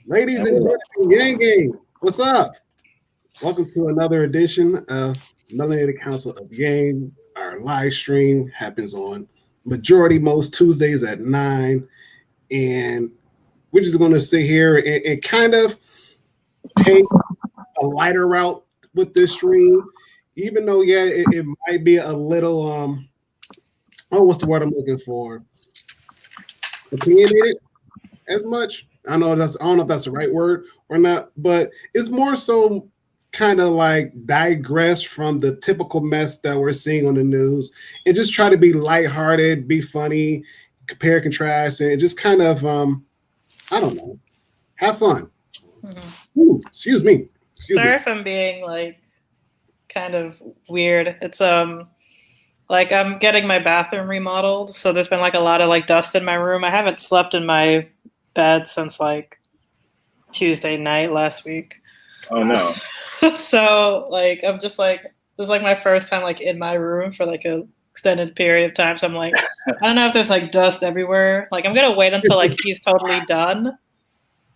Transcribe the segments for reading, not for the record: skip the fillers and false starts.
Ladies and gentlemen, Yang Gang, what's up? Welcome to another edition of Melanated Council of Yang. Our live stream happens on majority most Tuesdays at 9. And we're just going to sit here and kind of take a lighter route with this stream, even though, yeah, it might be a little, what's the word I'm looking for? Opinionated as much. I don't know if that's the right word or not, but it's more so kind of like digress from the typical mess that we're seeing on the news and just try to be lighthearted, be funny, compare, contrast, and just kind of I don't know, have fun. Mm-hmm. Ooh, excuse me. Sorry if I'm being like kind of weird. It's like I'm getting my bathroom remodeled, so there's been like a lot of like dust in my room. I haven't slept in my bed since like Tuesday night last week. Oh no. So like I'm just like this is like my first time like in my room for like a extended period of time. So I'm like, I don't know if there's like dust everywhere. Like I'm gonna wait until like he's totally done,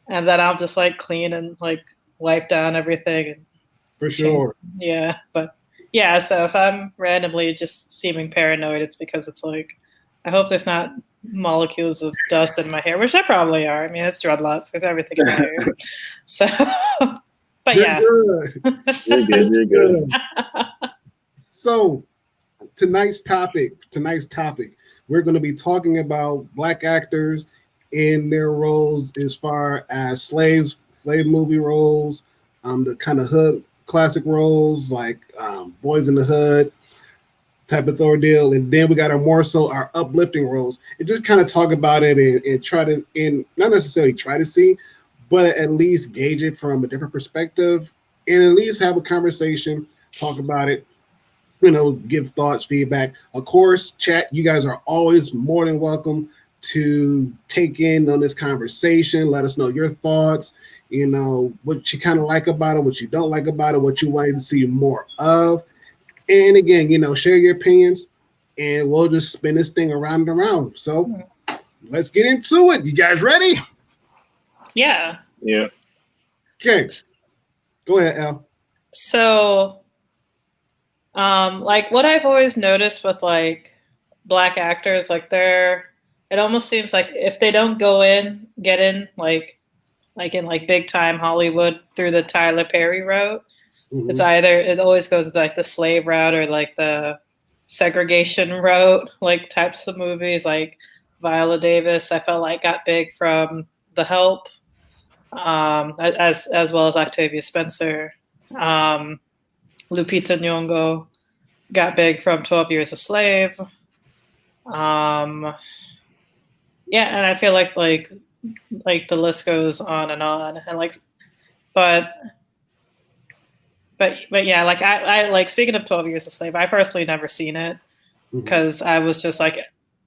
and then I'll just like clean and like wipe down everything. And for sure. Yeah, but yeah. So if I'm randomly just seeming paranoid, it's because it's like I hope there's not molecules of dust in my hair, which there probably are. I mean, it's dreadlocks. There's everything in my hair. So, but You're yeah. good. You're good. So tonight's topic, we're going to be talking about Black actors in their roles as far as slave movie roles, the kind of hood classic roles like Boys in the Hood type of ordeal, and then we got our uplifting roles, and just kind of talk about it and try to, and not necessarily try to see, but at least gauge it from a different perspective, and at least have a conversation, talk about it, give thoughts, feedback. Of course, chat, you guys are always more than welcome to take in on this conversation. Let us know your thoughts, what you kind of like about it, what you don't like about it, what you want to see more of. And again, share your opinions, and we'll just spin this thing around and around. So let's get into it. You guys ready? Yeah. Yeah. Okay. Go ahead, Al. So, like what I've always noticed with like Black actors, like it almost seems like if they don't get in like in like big time Hollywood through the Tyler Perry route, it's either it always goes like the slave route or like the segregation route, like types of movies. Like Viola Davis, I felt like got big from The Help, as well as Octavia Spencer. Lupita Nyong'o got big from 12 Years a Slave. Yeah, and I feel like the list goes on, and like, but yeah, like I like, speaking of 12 Years a Slave, I personally never seen it because I was just like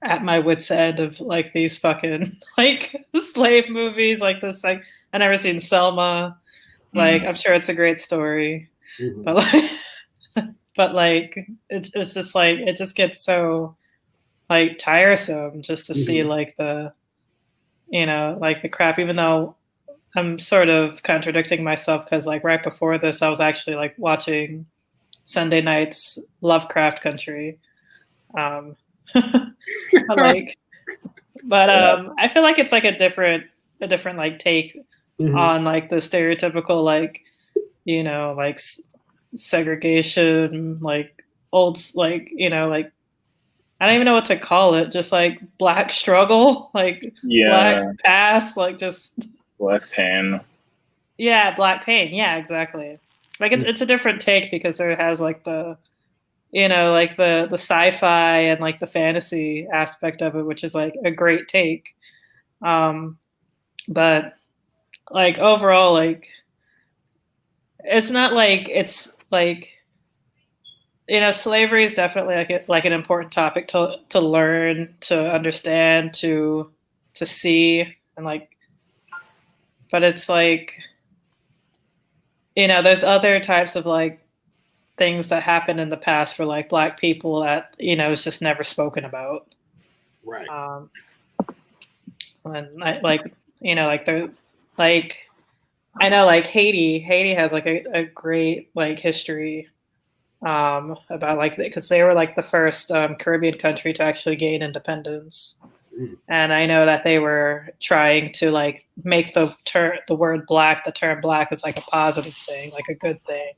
at my wit's end of like these fucking like slave movies like this. Like I never seen Selma. Like I'm sure it's a great story, but like it's just like it just gets so like tiresome just to see like the like the crap, even though I'm sort of contradicting myself because like right before this I was actually like watching Sunday night's Lovecraft Country. I feel like it's like a different like take on like the stereotypical like like segregation, like old, like like I don't even know what to call it, just like Black struggle, like Black past, like just Black pain. Yeah, Black pain. Yeah, exactly. Like it's a different take because there has like the like the sci-fi and like the fantasy aspect of it, which is like a great take. But like overall, like it's not like it's like slavery is definitely like an important topic to learn, to understand, to see, and like, but it's like there's other types of like things that happened in the past for like Black people that is just never spoken about. Right. And like like there's like I know like Haiti has like a great like history about like because they were like the first Caribbean country to actually gain independence. And I know that they were trying to like make the term black is like a positive thing, like a good thing.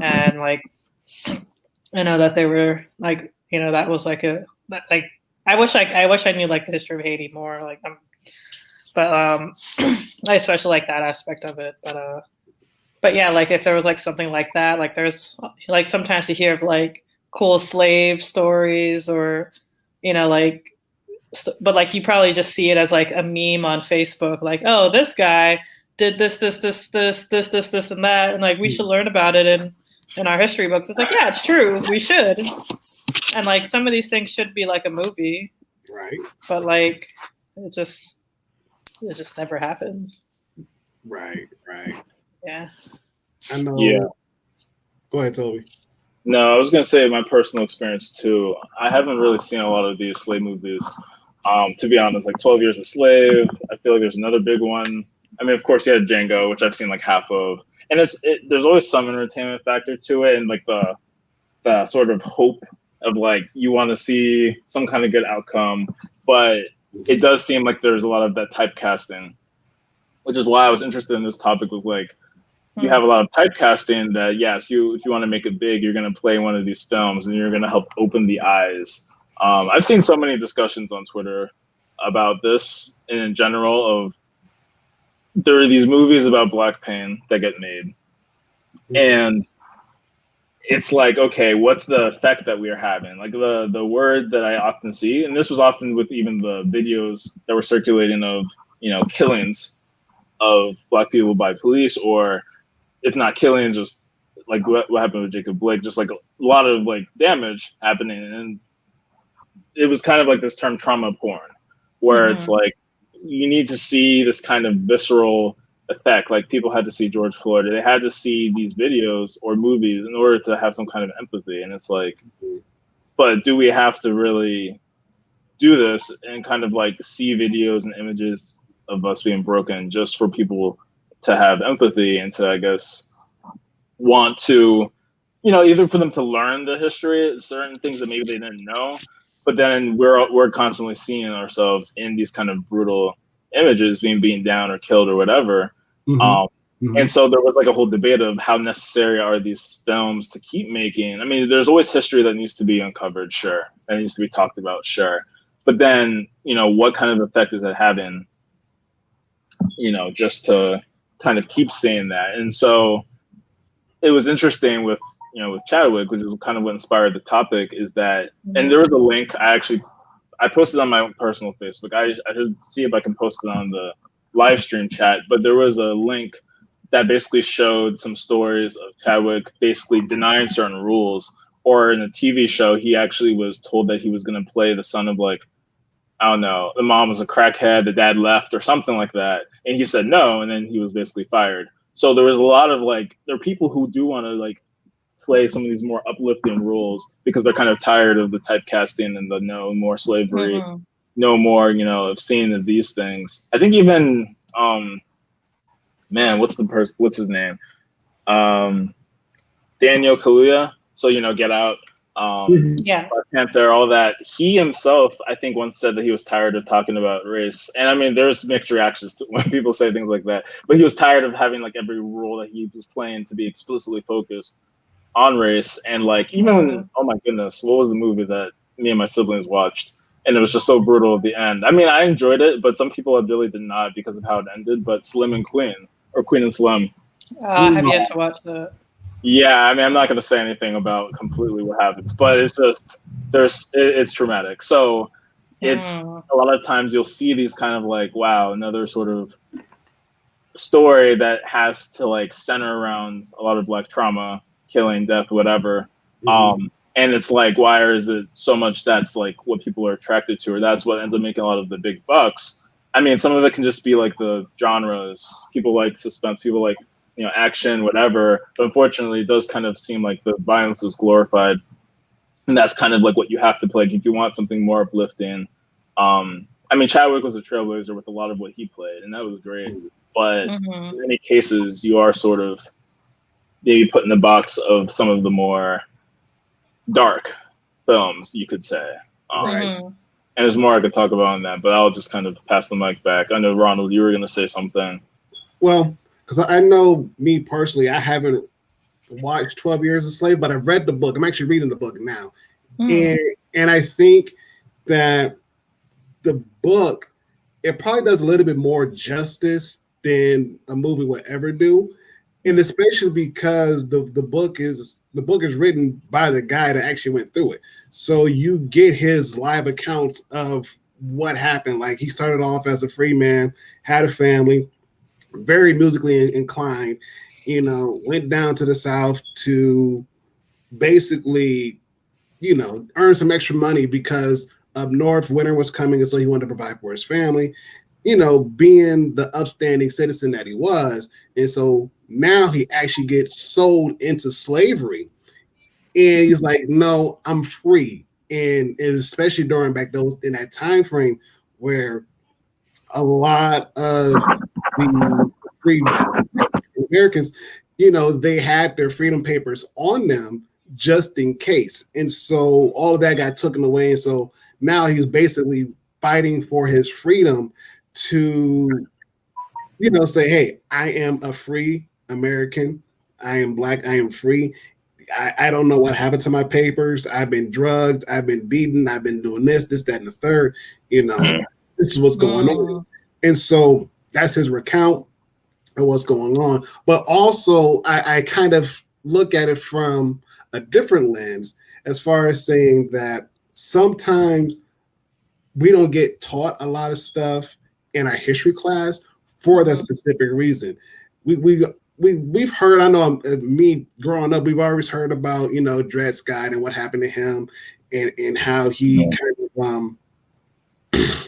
And like I know that they were like, you know, that was like like I wish I knew like the history of Haiti more. Like but I especially like that aspect of it. But yeah, like if there was like something like that, like there's like sometimes you hear of like cool slave stories or you know like but like you probably just see it as like a meme on Facebook, like, oh, this guy did this, and that, and like we should learn about it in our history books. It's like, yeah, it's true, we should, and like some of these things should be like a movie, Right. but like it just never happens. Right. Yeah. I know. Yeah. Go ahead, Toby. No, I was gonna say my personal experience too. I haven't really seen a lot of these slave movies. To be honest, like 12 Years a Slave. I feel like there's another big one. I mean, of course, you had Django, which I've seen like half of, and there's always some entertainment factor to it, and like the sort of hope of like you want to see some kind of good outcome, but it does seem like there's a lot of that typecasting, which is why I was interested in this topic. Was like you have a lot of typecasting that yes, if you want to make it big, you're going to play one of these films and you're going to help open the eyes. I've seen so many discussions on Twitter about this in general of there are these movies about black pain that get made. And it's like, okay, what's the effect that we are having? Like the word that I often see, and this was often with even the videos that were circulating of, you know, killings of black people by police, or if not killings, just like what happened with Jacob Blake, just like a lot of like damage happening. And it was kind of like this term trauma porn, where it's like you need to see this kind of visceral effect. Like people had to see George Floyd, they had to see these videos or movies in order to have some kind of empathy. And it's like, but do we have to really do this and kind of like see videos and images of us being broken just for people to have empathy and to, I guess, want to, you know, either for them to learn the history, certain things that maybe they didn't know, but then we're constantly seeing ourselves in these kind of brutal images, being beaten down or killed or whatever. And so there was like a whole debate of how necessary are these films to keep making. I mean, there's always history that needs to be uncovered, sure, that needs to be talked about, sure, but then, you know, what kind of effect is it having, you know, just to kind of keep saying that. And so it was interesting with, you know, with Chadwick, which is kind of what inspired the topic, is that, and there was a link I posted on my own personal Facebook. I should see if I can post it on the live stream chat, but there was a link that basically showed some stories of Chadwick basically denying certain rules, or in a TV show, he actually was told that he was going to play the son of like, I don't know, the mom was a crackhead, the dad left or something like that. And he said no, and then he was basically fired. So there was a lot of like, there are people who do want to like play some of these more uplifting roles because they're kind of tired of the typecasting and the no more slavery, no more, you know, of seeing these things. I think even, man, what's his name? Daniel Kaluuya. So, you know, Get Out. Black Panther, all that. He himself, I think, once said that he was tired of talking about race. And I mean, there's mixed reactions to when people say things like that. But he was tired of having like every role that he was playing to be explicitly focused on race. And like, even oh my goodness, what was the movie that me and my siblings watched? And it was just so brutal at the end. I mean, I enjoyed it, but some people really did not because of how it ended. But Slim and Queen, or Queen and Slim. I have yet to watch that. Yeah, I mean, I'm not going to say anything about completely what happens, but it's just it's traumatic. So it's a lot of times you'll see these kind of like, wow, another sort of story that has to like center around a lot of like trauma, killing, death, whatever. And it's like, why is it so much that's like what people are attracted to, or that's what ends up making a lot of the big bucks? I mean, some of it can just be like the genres. People like suspense, people like, you know, action, whatever. But unfortunately, it does kind of seem like the violence is glorified. And that's kind of like what you have to play if you want something more uplifting. I mean, Chadwick was a trailblazer with a lot of what he played, and that was great. but Mhm. in many cases, you are sort of maybe put in the box of some of the more dark films, you could say. Right. Mhm. And there's more I could talk about on that, but I'll just kind of pass the mic back. I know, Ronald, you were going to say something. Well, because I know me personally, I haven't watched 12 Years a Slave, but I've read the book. I'm actually reading the book now. Mhm. And I think that the book, it probably does a little bit more justice than a movie would ever do. And especially because the book is written by the guy that actually went through it. So you get his live accounts of what happened. Like he started off as a free man, had a family, very musically inclined, went down to the South to basically, earn some extra money because up north winter was coming, and so he wanted to provide for his family, being the upstanding citizen that he was. And so now he actually gets sold into slavery. And he's like, no, I'm free. And especially during back those in that time frame where a lot of the free Americans, they had their freedom papers on them just in case. And so all of that got taken away. And so now he's basically fighting for his freedom to, say, hey, I am a free American. I am black. I am free. I don't know what happened to my papers. I've been drugged. I've been beaten. I've been doing this, that, and the third. This is what's going on. Mhm. And so that's his recount of what's going on. But also, I kind of look at it from a different lens as far as saying that sometimes we don't get taught a lot of stuff in our history class for that specific reason. We've heard. I know me growing up, we've always heard about Dred Scott and what happened to him, and how he kind of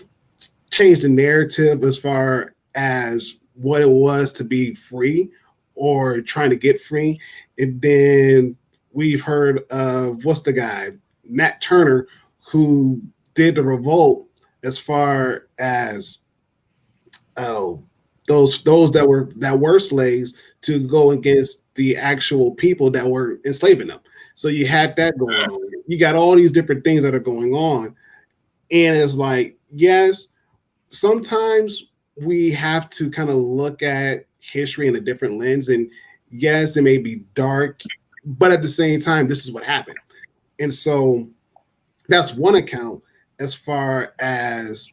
changed the narrative as far as what it was to be free or trying to get free. And then we've heard of what's the guy, Nat Turner, who did the revolt as far as oh those that were slaves to go against the actual people that were enslaving them. So you had that going on. You got all these different things that are going on. And it's like, yes, sometimes we have to kind of look at history in a different lens. And yes, it may be dark, but at the same time, this is what happened. And so that's one account as far as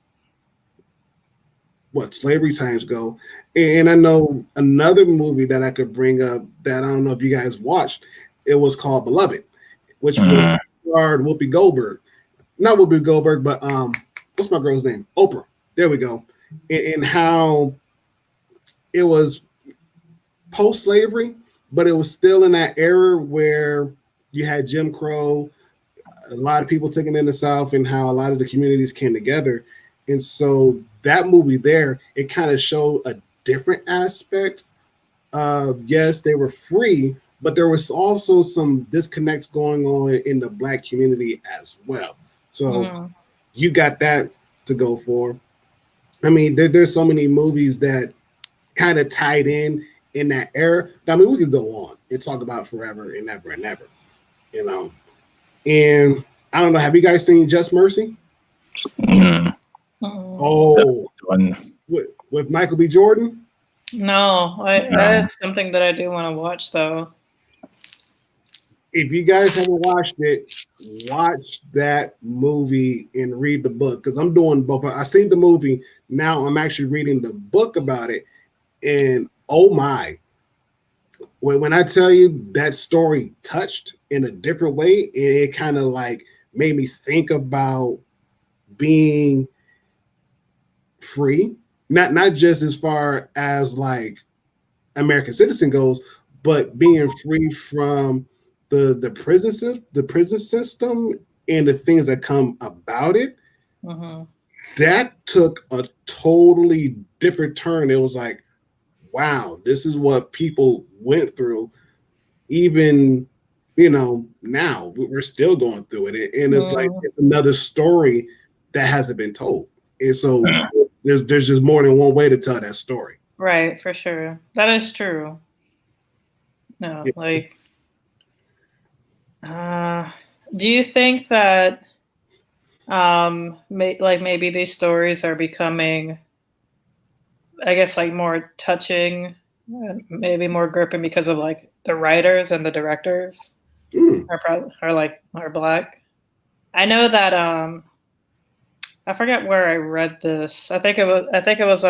what slavery times go. And I know another movie that I could bring up that I don't know if you guys watched. It was called Beloved, which was starred Whoopi Goldberg. Not Whoopi Goldberg, but what's my girl's name? Oprah. There we go. And how it was post-slavery, but it was still in that era where you had Jim Crow, a lot of people taken in the South, and how a lot of the communities came together. And so that movie there, it kind of showed a different aspect of, yes, they were free, but there was also some disconnects going on in the Black community as well. So you got that to go for. I mean, there's so many movies that kind of tied in that era. I mean, we could go on and talk about forever and ever and ever, you know. And I don't know, have you guys seen Just Mercy? Oh, with Michael B. Jordan? No, that is something that I do want to watch though. If you guys haven't watched it, watch that movie and read the book, because I'm doing both. I seen the movie, now I'm actually reading the book about it, and oh my, when I tell you that story touched in a different way, it kind of like made me think about being free, not just as far as like American citizen goes, but being free from the prison system and the things that come about it. That took a totally different turn. It was like, wow, this is what people went through. Even now we're still going through it, and it's like it's another story that hasn't been told. And so there's just more than one way to tell that story. Right, for sure. That is true. No, Yeah. like, uh, do you think that, like maybe these stories are becoming, I guess, like more touching, maybe more gripping because of like the writers and the directors Mm, are black? I know that I forget where I read this. I think it was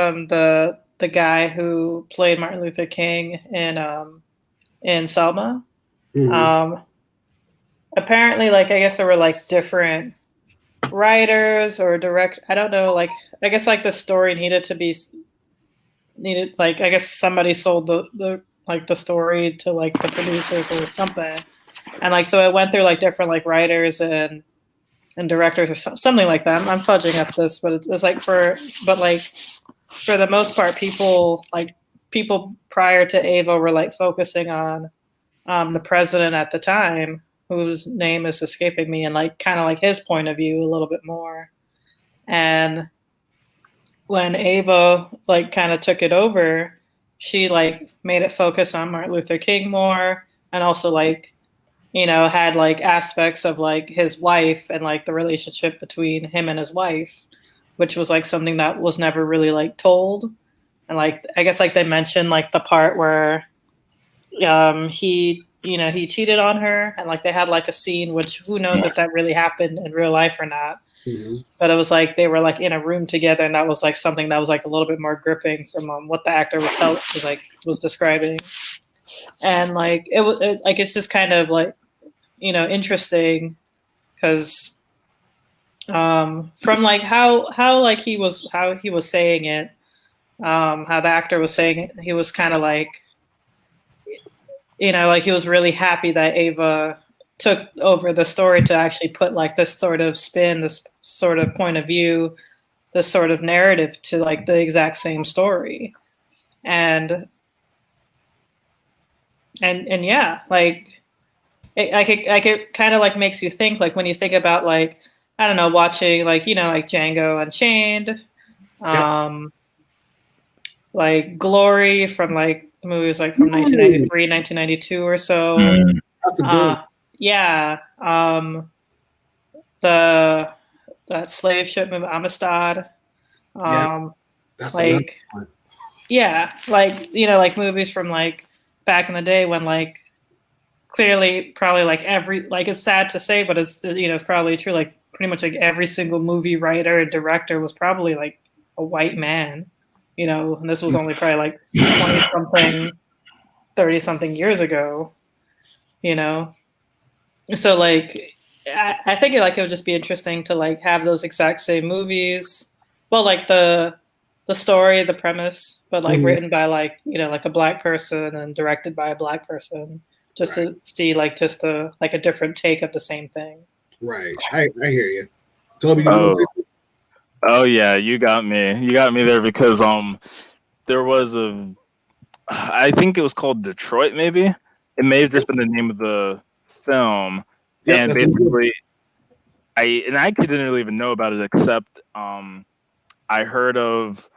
the guy who played Martin Luther King in Selma. hmm. Um, Apparently, like I guess there were like different writers or direct. I don't know. Like I guess like the story needed like I guess somebody sold the like the story to like the producers or something, and like so it went through like different like writers and directors or something like that. I'm fudging up this, but it's like but like for the most part, people prior to Ava were like focusing on the president at the time, whose name is escaping me, and like kind of like his point of view a little bit more. And when Ava like kind of took it over, she like made it focus on Martin Luther King more, and also like had like aspects of like his wife and like the relationship between him and his wife, which was like something that was never really like told. And like I guess like they mentioned like the part where he cheated on her, and like they had like a scene which who knows if that really happened in real life or not, Hmm. but it was like they were like in a room together, and that was like something that was like a little bit more gripping from what the actor was describing. And like like it's just kind of like interesting because from like how like how he was saying it, how the actor was saying it, he was kind of like like he was really happy that Ava took over the story to actually put like this sort of spin, this sort of point of view, this sort of narrative to like the exact same story. And and yeah, like it kind of like makes you think, like when you think about like I don't know, watching like like Django Unchained, Yep. um, like Glory from like movies like from Ooh, 1993, 1992 or so. Mm. that's a good one. Uh, yeah, the that slave ship movie Amistad. Yeah, Um, that's another like one. yeah, like like movies from like back in the day when like clearly probably like every like it's sad to say, but it's it's probably true. Like pretty much like every single movie writer and director was probably like a white man, and this was only probably like 20 something, 30 something years ago, you know. So like I think like it would just be interesting to like have those exact same movies. Well, like the story, the premise, but like Mhm. written by like like a black person and directed by a black person, just Right, to see like just a like a different take of the same thing. right. I hear you. Toby, you was gonna say Oh, oh yeah, you got me. You got me there because there was I think it was called Detroit. Maybe it may have just been the name of the film, yep, and that's a good. basically I didn't really even know about it except I heard of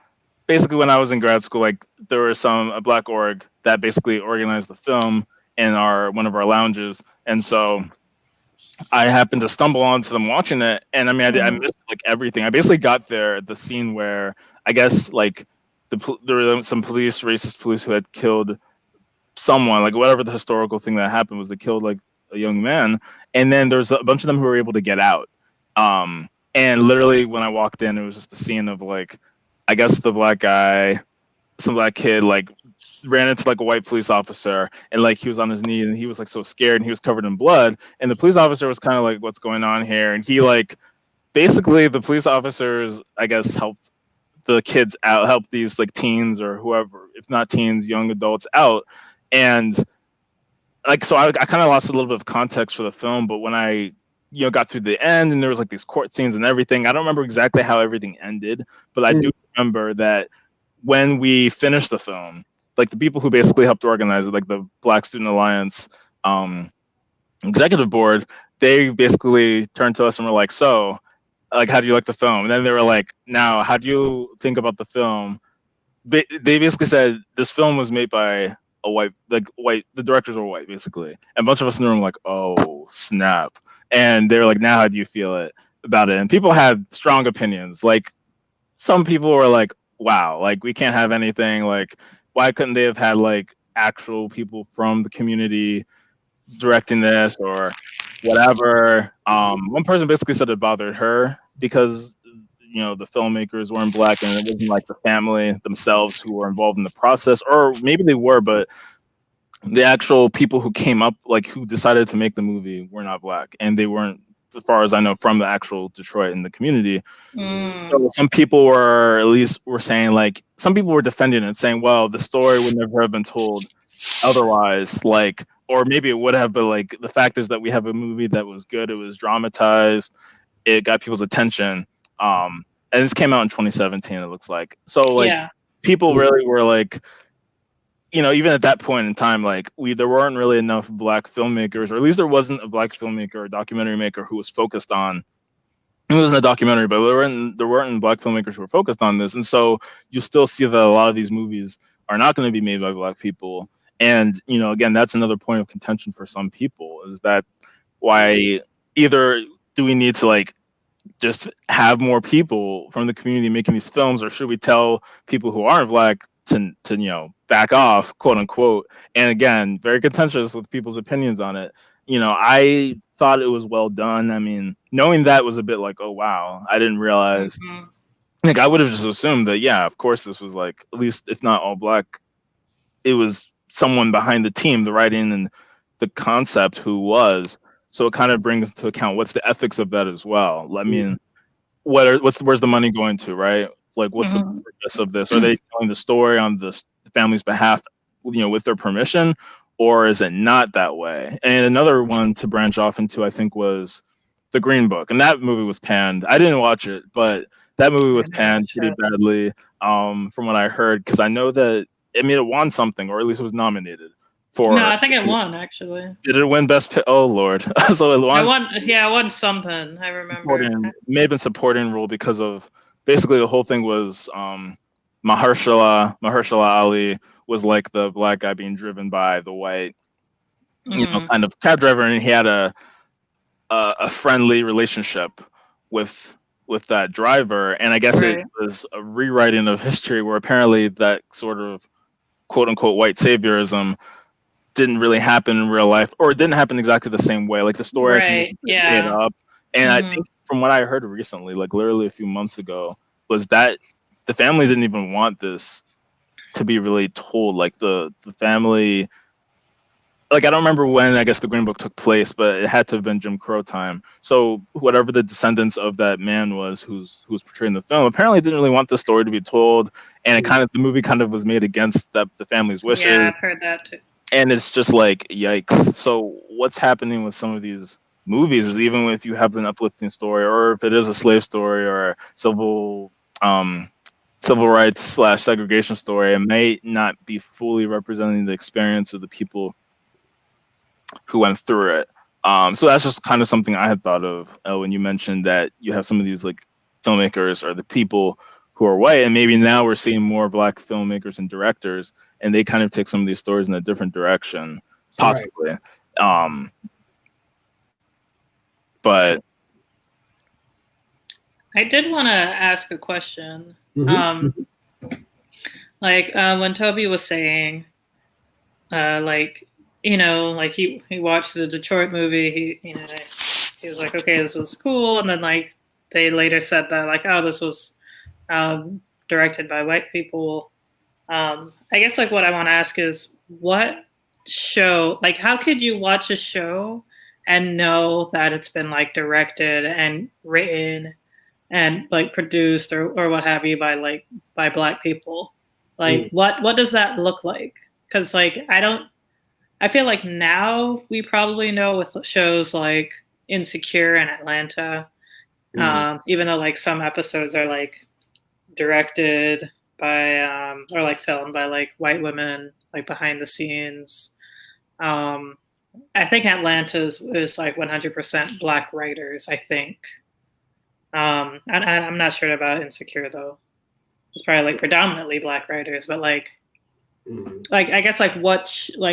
basically when I was in grad school, like there was a black org that basically organized the film in our one of our lounges, and so I happened to stumble onto them watching it, and I mean, I Mhm. missed like everything. I basically got there at the scene where I guess like there were some police, racist police, who had killed someone, like whatever the historical thing that happened was they killed like a young man, and then there's a bunch of them who were able to get out. And literally when I walked in, it was just the scene of like, I guess the black guy, some black kid, like ran into like a white police officer and like he was on his knee and he was like so scared and he was covered in blood and the police officer was kind of like what's going on here and he like basically the police officers I guess helped the kids out, helped these like teens or whoever, if not teens, young adults out. And like so I kind of lost a little bit of context for the film, but when I got through the end and there was like these court scenes and everything, I don't remember exactly how everything ended, but I do Mhm. remember that when we finished the film, like the people who basically helped organize it, like the Black Student Alliance um, executive board, they basically turned to us and were like, "So, like, how do you like the film?" And then they were like, "Now, how do you think about the film they basically said this film was made by a white, the directors were white, basically. And a bunch of us in the room like, oh snap. And they were like, now how do you feel about it? And people had strong opinions. Like some people were like, wow, like we can't have anything. Like, why couldn't they have had like actual people from the community directing this or whatever? One person basically said it bothered her because the filmmakers weren't black and it wasn't like the family themselves who were involved in the process, or maybe they were, but the actual people who came up, like who decided to make the movie, were not black, and they weren't, as far as I know, from the actual Detroit in the community. So some people were, at least were saying, like, some people were defending it, saying, well, the story would never have been told otherwise, like, or maybe it would have, but like the fact is that we have a movie that was good, it was dramatized, it got people's attention, and this came out in 2017, it looks like. So like Yeah. people really were like, even at that point in time, like there weren't really enough black filmmakers, or at least there wasn't a black filmmaker or documentary maker who was focused on. It wasn't a documentary, but there weren't black filmmakers who were focused on this, and so you'll still see that a lot of these movies are not going to be made by black people. And again, that's another point of contention for some people, is that why either do we need to like just have more people from the community making these films, or should we tell people who aren't black to back off, quote unquote? And again, very contentious with people's opinions on it. I thought it was well done. I mean, knowing that was a bit like, oh wow, I didn't realize. Mhm. Like, I would have just assumed that, yeah, of course this was like, at least if not all black, it was someone behind the team, the writing and the concept, who was. So it kind of brings into account what's the ethics of that as well. I mean, where's the money going to, right? Like, what's the Mhm. purpose of this? Are they telling the story on the family's behalf, with their permission, or is it not that way? And another one to branch off into, I think, was the Green Book, and that movie was panned. I didn't watch it, but that movie I was never panned watched pretty it. badly, from what I heard, because I know that it won something, or at least it was nominated No, for. I think it won actually. Did it win Best Oh Lord! So it I won won. Yeah, I won something. I remember. supporting, may have been supporting role, because of basically the whole thing was Mahershala Ali was like the black guy being driven by the white, Mhm. kind of cab driver, and he had a friendly relationship with that driver, and I guess it Right. was a rewriting of history where apparently that sort of quote unquote white saviorism didn't really happen in real life, or it didn't happen exactly the same way. Like the story, I think, was Right. made Yeah. up. And I Mhm. think from what I heard recently, like literally a few months ago, was that the family didn't even want this to be really told. Like the family, like I don't remember when, I guess, the Green Book took place, but it had to have been Jim Crow time. So whatever the descendants of that man was who's portraying the film, apparently didn't really want the story to be told, and the movie kind of was made against the family's wishes. Yeah, I've heard that too. And it's just like, yikes. So what's happening with some of these movies is, even if you have an uplifting story, or if it is a slave story or a um civil rights slash segregation story, it may not be fully representing the experience of the people who went through it. So that's just kind of something I had thought of, when you mentioned that you have some of these like filmmakers, or the people who are white, and maybe now we're seeing more black filmmakers and directors, and they kind of take some of these stories in a different direction, Right. possibly. Um, but I did want to ask a question. Mm-hmm. Like when Toby was saying, like like he watched the Detroit movie. He was like, okay, this was cool, and then like they later said that like, oh, this was directed by white people. I guess like what I want to ask is what show, like how could you watch a show and know that it's been like directed and written and like produced or what have you by black people? Like what does that look like? Because like I feel like now we probably know with shows like Insecure and Atlanta, even though like some episodes are like directed by or like filmed by like white women like behind the scenes. Um, I think Atlanta is like 100% black writers. I think. And I'm not sure about Insecure though. it's probably like predominantly Black writers, but like Mhm. like I guess like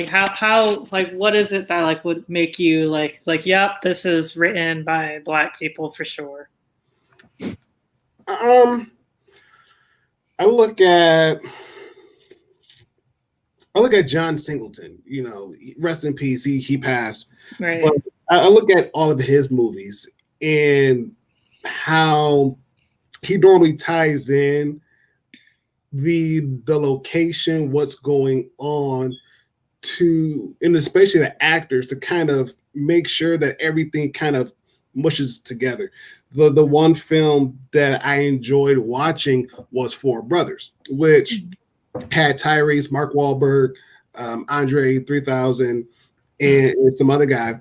how like what is it that like would make you like yep, this is written by Black people for sure. Um, I look at John Singleton. You know, rest in peace. He passed. Right. But I look at all of his movies and how he normally ties in the location, what's going on, to, and especially the actors, to kind of make sure that everything kind of mushes together. The one film that I enjoyed watching was Four Brothers, which had Tyrese, Mark Wahlberg, Andre 3000, and some other guy.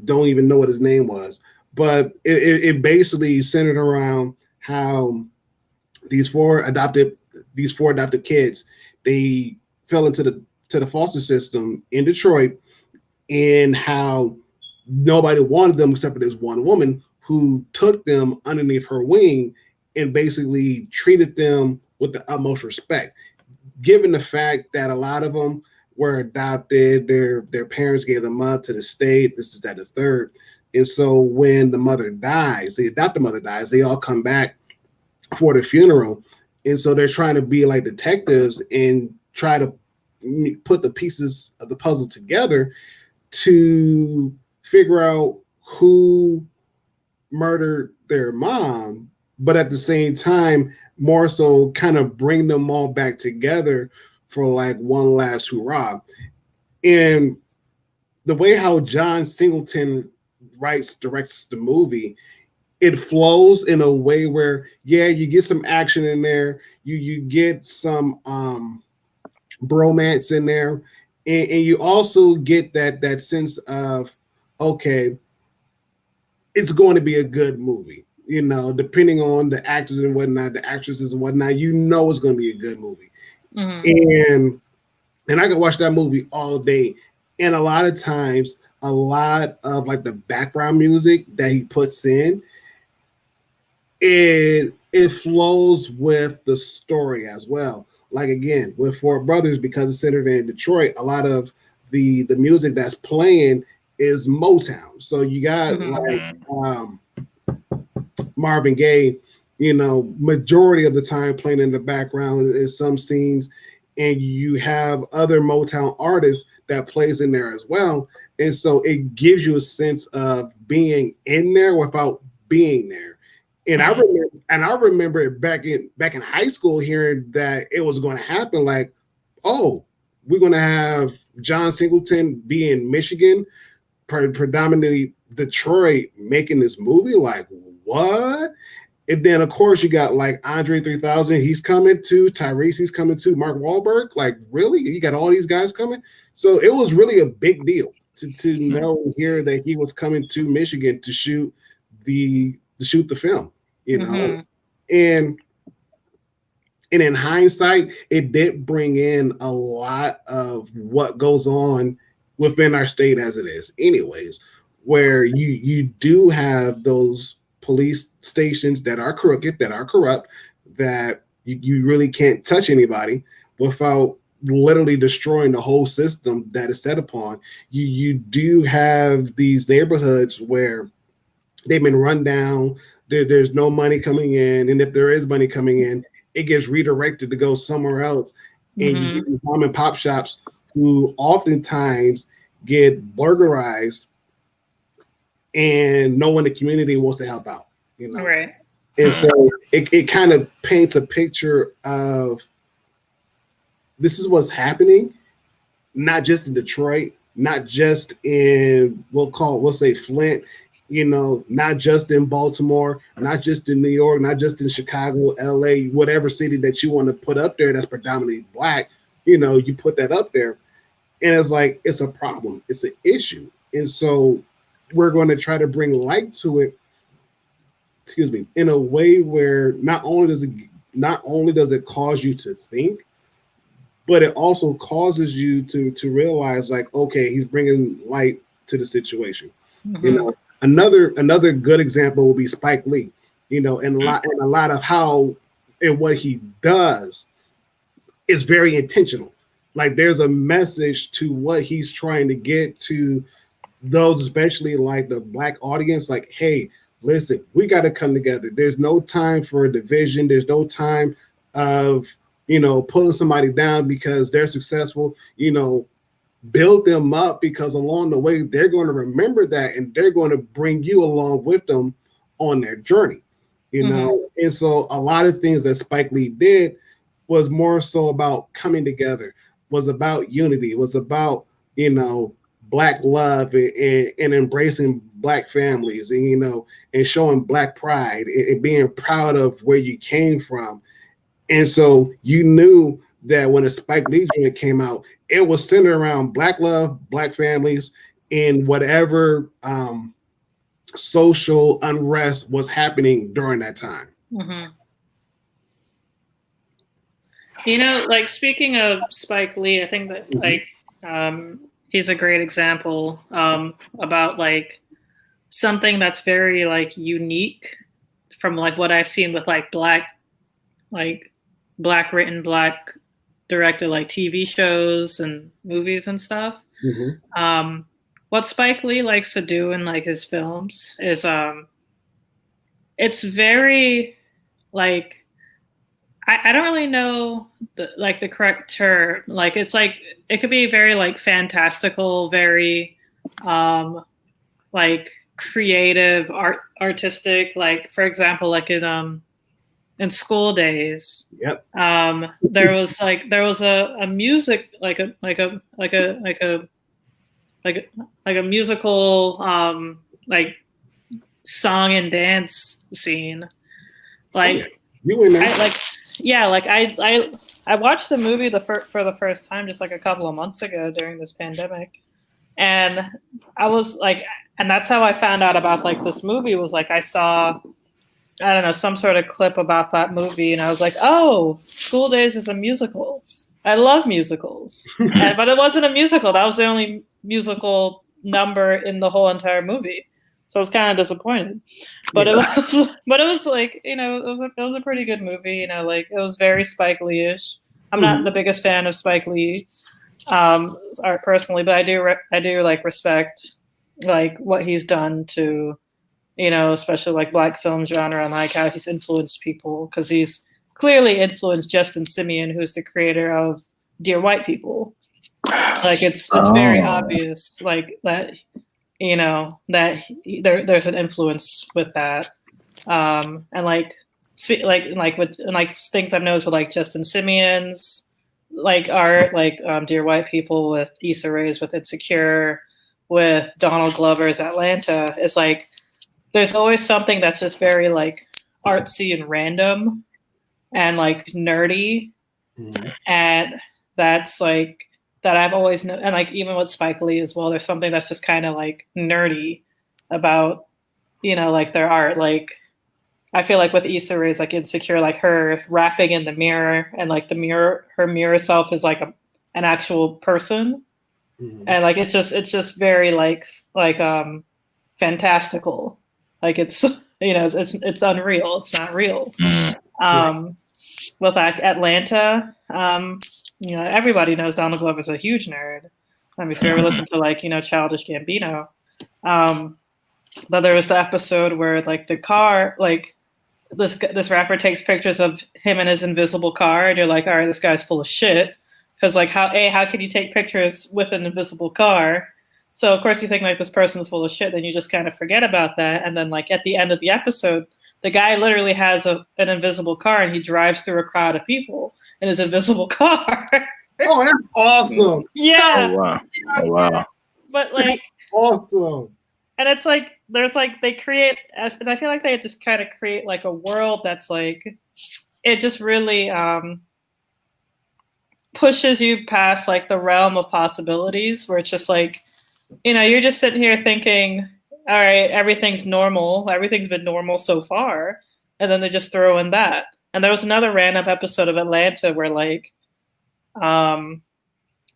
Don't even know what his name was, but it basically centered around how these four adopted kids, they fell into the foster system in Detroit, and how nobody wanted them except for this one woman who took them underneath her wing and basically treated them with the utmost respect, given the fact that a lot of them were adopted, their parents gave them up to the state, this is that the third. And so when the mother dies, the adopted mother dies, they all come back for the funeral. And so they're trying to be like detectives and try to put the pieces of the puzzle together to figure out who murdered their mom, but at the same time, more so kind of bring them all back together for like one last hurrah. And the way how John Singleton directs the movie, it flows in a way where, yeah, you get some action in there, you get some bromance in there, and you also get that sense of, okay, it's going to be a good movie. You know, depending on the actors and whatnot, the actresses and whatnot, you know it's going to be a good movie. And I could watch that movie all day. And a lot of times, a lot of like the background music that he puts in, it flows with the story as well. Like again, with Four Brothers, because it's centered in Detroit, a lot of the music that's playing is Motown. So you got like Marvin Gaye, you know, majority of the time playing in the background in some scenes, and you have other Motown artists that plays in there as well. And so it gives you a sense of being in there without being there. And I remember it back in high school hearing that it was going to happen. Like, oh, we're going to have John Singleton be in Michigan, predominantly Detroit, making this movie. Like, what? And then of course you got like Andre 3000, he's coming to, Tyrese, he's coming to, Mark Wahlberg. Like, really? You got all these guys coming? So it was really a big deal to know and hear that he was coming to Michigan to shoot the film, you know. And in hindsight, it did bring in a lot of what goes on within our state as it is, anyways, where you do have those police stations that are crooked, that are corrupt, that you really can't touch anybody without literally destroying the whole system that is set upon. You do have these neighborhoods where they've been run down. There's no money coming in, and if there is money coming in, it gets redirected to go somewhere else. And you get these mom and pop shops who oftentimes get burglarized, and no one in the community wants to help out, you know. Right. And so it kind of paints a picture of this is what's happening, not just in Detroit, not just in we'll say Flint, you know, not just in Baltimore, not just in New York, not just in Chicago, LA, whatever city that you want to put up there that's predominantly Black, you know, you put that up there. And it's like, it's a problem, it's an issue. And so we're going to try to bring light to it, in a way where not only does it cause you to think, but it also causes you to realize, like, okay, he's bringing light to the situation. You know, another good example will be Spike Lee. You know, and a lot of how and what he does is very intentional. Like there's a message to what he's trying to get to those, especially like the Black audience. Like, hey, listen, we got to come together. There's no time for a division. There's no time of, pulling somebody down because they're successful. Build them up, because along the way they're going to remember that, and they're going to bring you along with them on their journey. And so a lot of things that Spike Lee did was more so about coming together, was about unity, was about Black love, and embracing Black families, and showing Black pride, and being proud of where you came from. And so you knew that when a Spike Lee joint came out, it was centered around Black love, Black families, and whatever social unrest was happening during that time. Mm-hmm. Like speaking of Spike Lee, I think that like he's a great example about like something that's very like unique from like what I've seen with like Black written, Black directed like TV shows and movies and stuff. What Spike Lee likes to do in like his films is it's very like I don't really know the correct term. Like it's like it could be very like fantastical, very like creative, artistic. Like for example, like in School Days. Yep. There was a music like a musical like song and dance scene. Like you in there. I watched the movie for the first time just like a couple of months ago during this pandemic, and I was like, and that's how I found out about like this movie. Was like I saw, I don't know, some sort of clip about that movie, and I was like, oh, School Days is a musical. I love musicals, but it wasn't a musical. That was the only musical number in the whole entire movie. So I was kind of disappointed, but it was like, it was a pretty good movie. Like it was very Spike Lee-ish. I'm not the biggest fan of Spike Lee, art personally, but I do like respect like what he's done to, especially like Black film genre, and like how he's influenced people, because he's clearly influenced Justin Simien, who's the creator of Dear White People. Like it's very obvious, like that. That there's an influence with that, and like things I've noticed with like Justin Simien's like art, like Dear White People, with Issa Rae's with Insecure, with Donald Glover's Atlanta. It's like there's always something that's just very like artsy and random and like nerdy, and that's like. That I've always known, and like even with Spike Lee as well, there's something that's just kind of like nerdy about, like their art. Like I feel like with Issa Rae's like Insecure, like her rapping in the mirror, and like her mirror self is like an actual person, and like it's just very like fantastical. Like it's it's unreal. It's not real. With like Atlanta. Everybody knows Donald Glover's a huge nerd. I mean, if you ever listen to like, Childish Gambino. But there was the episode where like the car, like this rapper takes pictures of him in his invisible car, and you're like, all right, this guy's full of shit. Because like how can you take pictures with an invisible car? So of course you think like this person's full of shit, then you just kind of forget about that. And then like at the end of the episode, the guy literally has an invisible car, and he drives through a crowd of people in his invisible car. Oh, that's awesome. Yeah. Oh, wow. But like awesome. And it's like there's like they create, and I feel like they just kind of create like a world that's like it just really pushes you past like the realm of possibilities, where it's just like, you're just sitting here thinking, all right, everything's normal. Everything's been normal so far. And then they just throw in that. And there was another random episode of Atlanta where like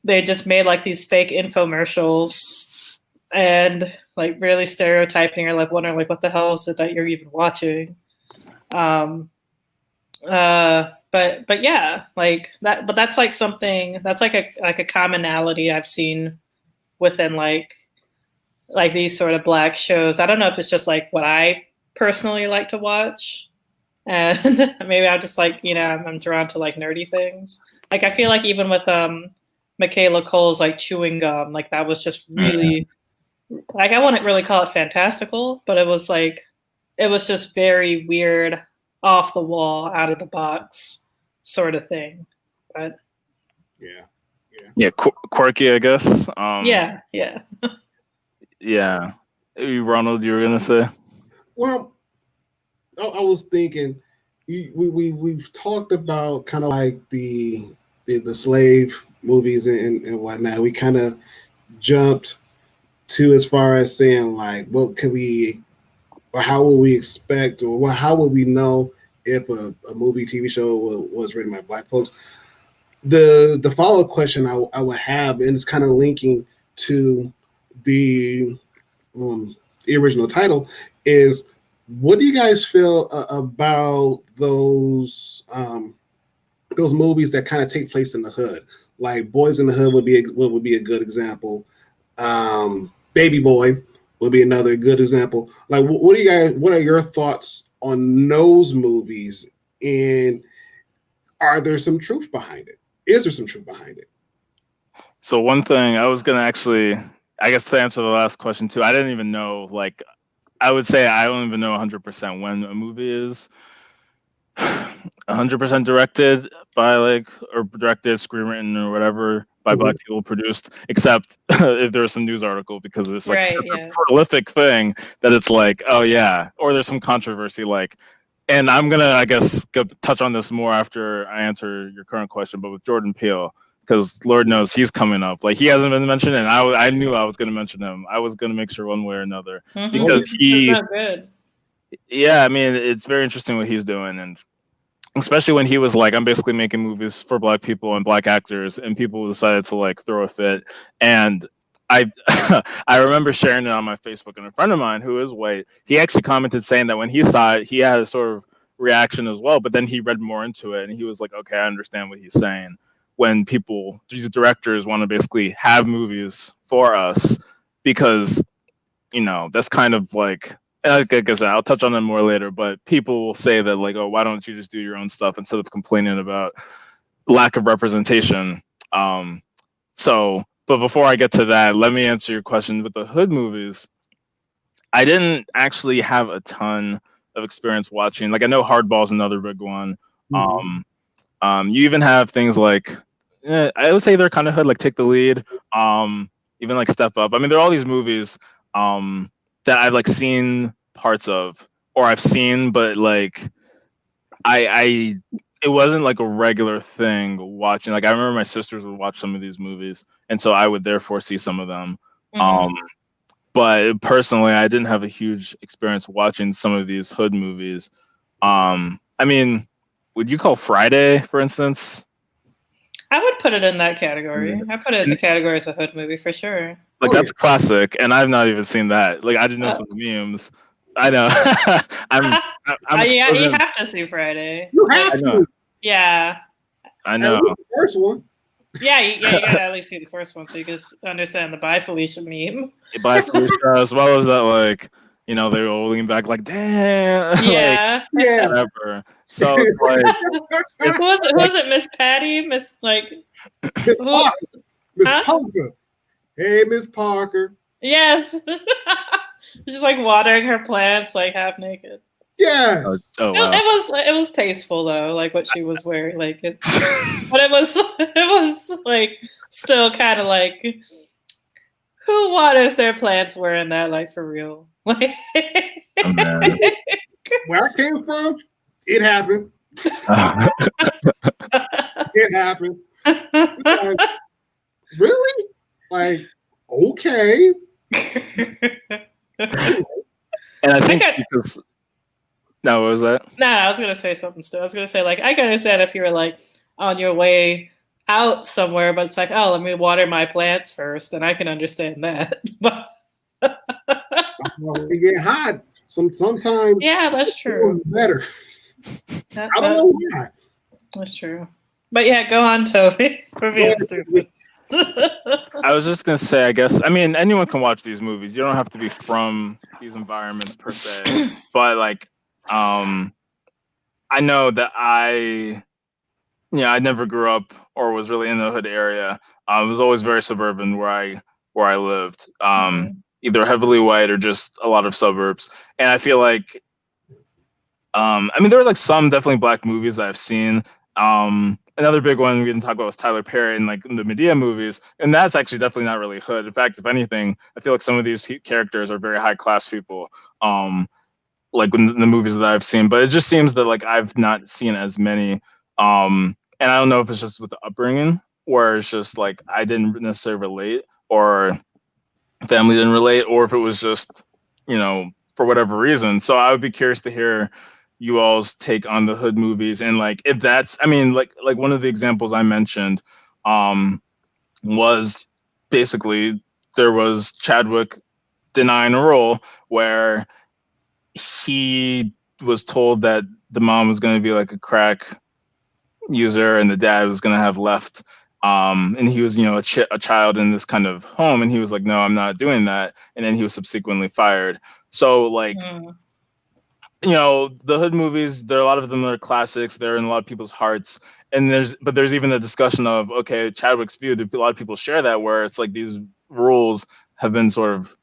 they just made like these fake infomercials and like really stereotyping, or like wondering like what the hell is it that you're even watching. But yeah, like that. But that's like something that's like a commonality I've seen within like these sort of black shows. I don't know if it's just like what I personally like to watch, and maybe I'm just like I'm drawn to like nerdy things. Like I feel like even with Michaela Cole's like chewing gum, like that was just really like I wouldn't really call it fantastical, but it was just very weird, off the wall, out of the box sort of thing. But yeah, quirky, I guess. yeah. Yeah. Ronald, you were gonna say? Well, I was thinking, we've talked about kind of like the slave movies and whatnot. We kind of jumped to as far as saying like, what could we, or how would we expect, or how would we know if a movie TV show was written by black folks? The follow up question I would have, and it's kind of linking to the the original title, is what do you guys feel about those movies that kind of take place in the hood? Like Boys in the Hood would be a good example. Baby Boy would be another good example. Like, what do you guys? What are your thoughts on those movies? And are there some truth behind it? Is there some truth behind it? So one thing I was gonna actually, I guess to answer the last question too, I didn't even know. Like, I would say I don't even know 100% when a movie is 100% directed by or directed, screenwritten, or whatever by black people produced, except if there's some news article because it's like Right, such yeah. a prolific thing that it's like, oh yeah, or there's some controversy like. And I'm gonna, I guess, touch on this more after I answer your current question, but with Jordan Peele, because Lord knows he's coming up. Like he hasn't been mentioned, and I knew I was gonna mention him. I was gonna make sure one way or another because he, That's good. yeah, I mean, it's very interesting what he's doing, and especially when he was like, I'm basically making movies for black people and black actors, and people decided to like throw a fit. And I I remember sharing it on my Facebook, and a friend of mine who is white, he actually commented saying that when he saw it, he had a sort of reaction as well, but then he read more into it and he was like, okay, I understand what he's saying. When these directors want to basically have movies for us because that's kind of like, like I said, I'll touch on them more later, but people will say that like, oh, why don't you just do your own stuff instead of complaining about lack of representation? But before I get to that, let me answer your question with the hood movies. I didn't actually have a ton of experience watching. Like I know Hardball is another big one. You even have things like, I would say they're kind of hood, like Take the Lead. Even like Step Up. I mean, there are all these movies that I've like seen parts of, or I've seen, but like I it wasn't like a regular thing watching. Like I remember my sisters would watch some of these movies, and so I would therefore see some of them. But personally, I didn't have a huge experience watching some of these hood movies. I mean, would you call Friday, for instance? I would put it in that category. I put it in the category as a hood movie for sure. Like that's classic, and I've not even seen that. Like I didn't know some memes. I know. I'm yeah, you have to see Friday. You have to. Yeah. I know. The first one. Yeah, you gotta at least see the first one so you can understand the Bye Felicia meme. Bye Felicia, as well as that, like, they were all leaning back, like, damn. Yeah. Like, whatever. So, like, who was it? Miss Patty? Miss Miss Parker. Miss Parker. Hey, Miss Parker. Yes. She's like watering her plants, like half naked. Yes. Oh, wow. It was tasteful though, like what she was wearing, like it. But it was like still kind of like, who waters their plants wearing that, like for real? Like, where I came from, it happened. It happened. Like, really? Like, okay. And I think because. No, what was that? Nah, I was gonna say something still. I was gonna say, like, I can understand if you were like on your way out somewhere, but it's like, oh, let me water my plants first, then I can understand that. But we get hot. Sometimes yeah, that's true. Better. That, I don't that, know why. that's true. But yeah, go on, Toby. For being stupid. I was just gonna say, I guess, I mean, anyone can watch these movies. You don't have to be from these environments per se, but like, I know that I never grew up or was really in the hood area. I was always very suburban where I lived, either heavily white or just a lot of suburbs. And I feel like, I mean, there was like some definitely black movies that I've seen. Another big one we didn't talk about was Tyler Perry and like the Medea movies, and that's actually definitely not really hood. In fact, if anything, I feel like some of these characters are very high class people. Like in the movies that I've seen, but it just seems that like I've not seen as many. And I don't know if it's just with the upbringing, where it's just like I didn't necessarily relate, or family didn't relate, or if it was just, for whatever reason. So I would be curious to hear you all's take on the hood movies, and like if that's, I mean, like one of the examples I mentioned, was basically there was Chadwick denying a role where he was told that the mom was going to be like a crack user and the dad was going to have left, and he was a child in this kind of home, and he was like, no, I'm not doing that, and then he was subsequently fired. So like, the hood movies, there are a lot of them that are classics, they're in a lot of people's hearts, and there's even a discussion of, okay, Chadwick's view, a lot of people share that, where it's like these rules have been sort of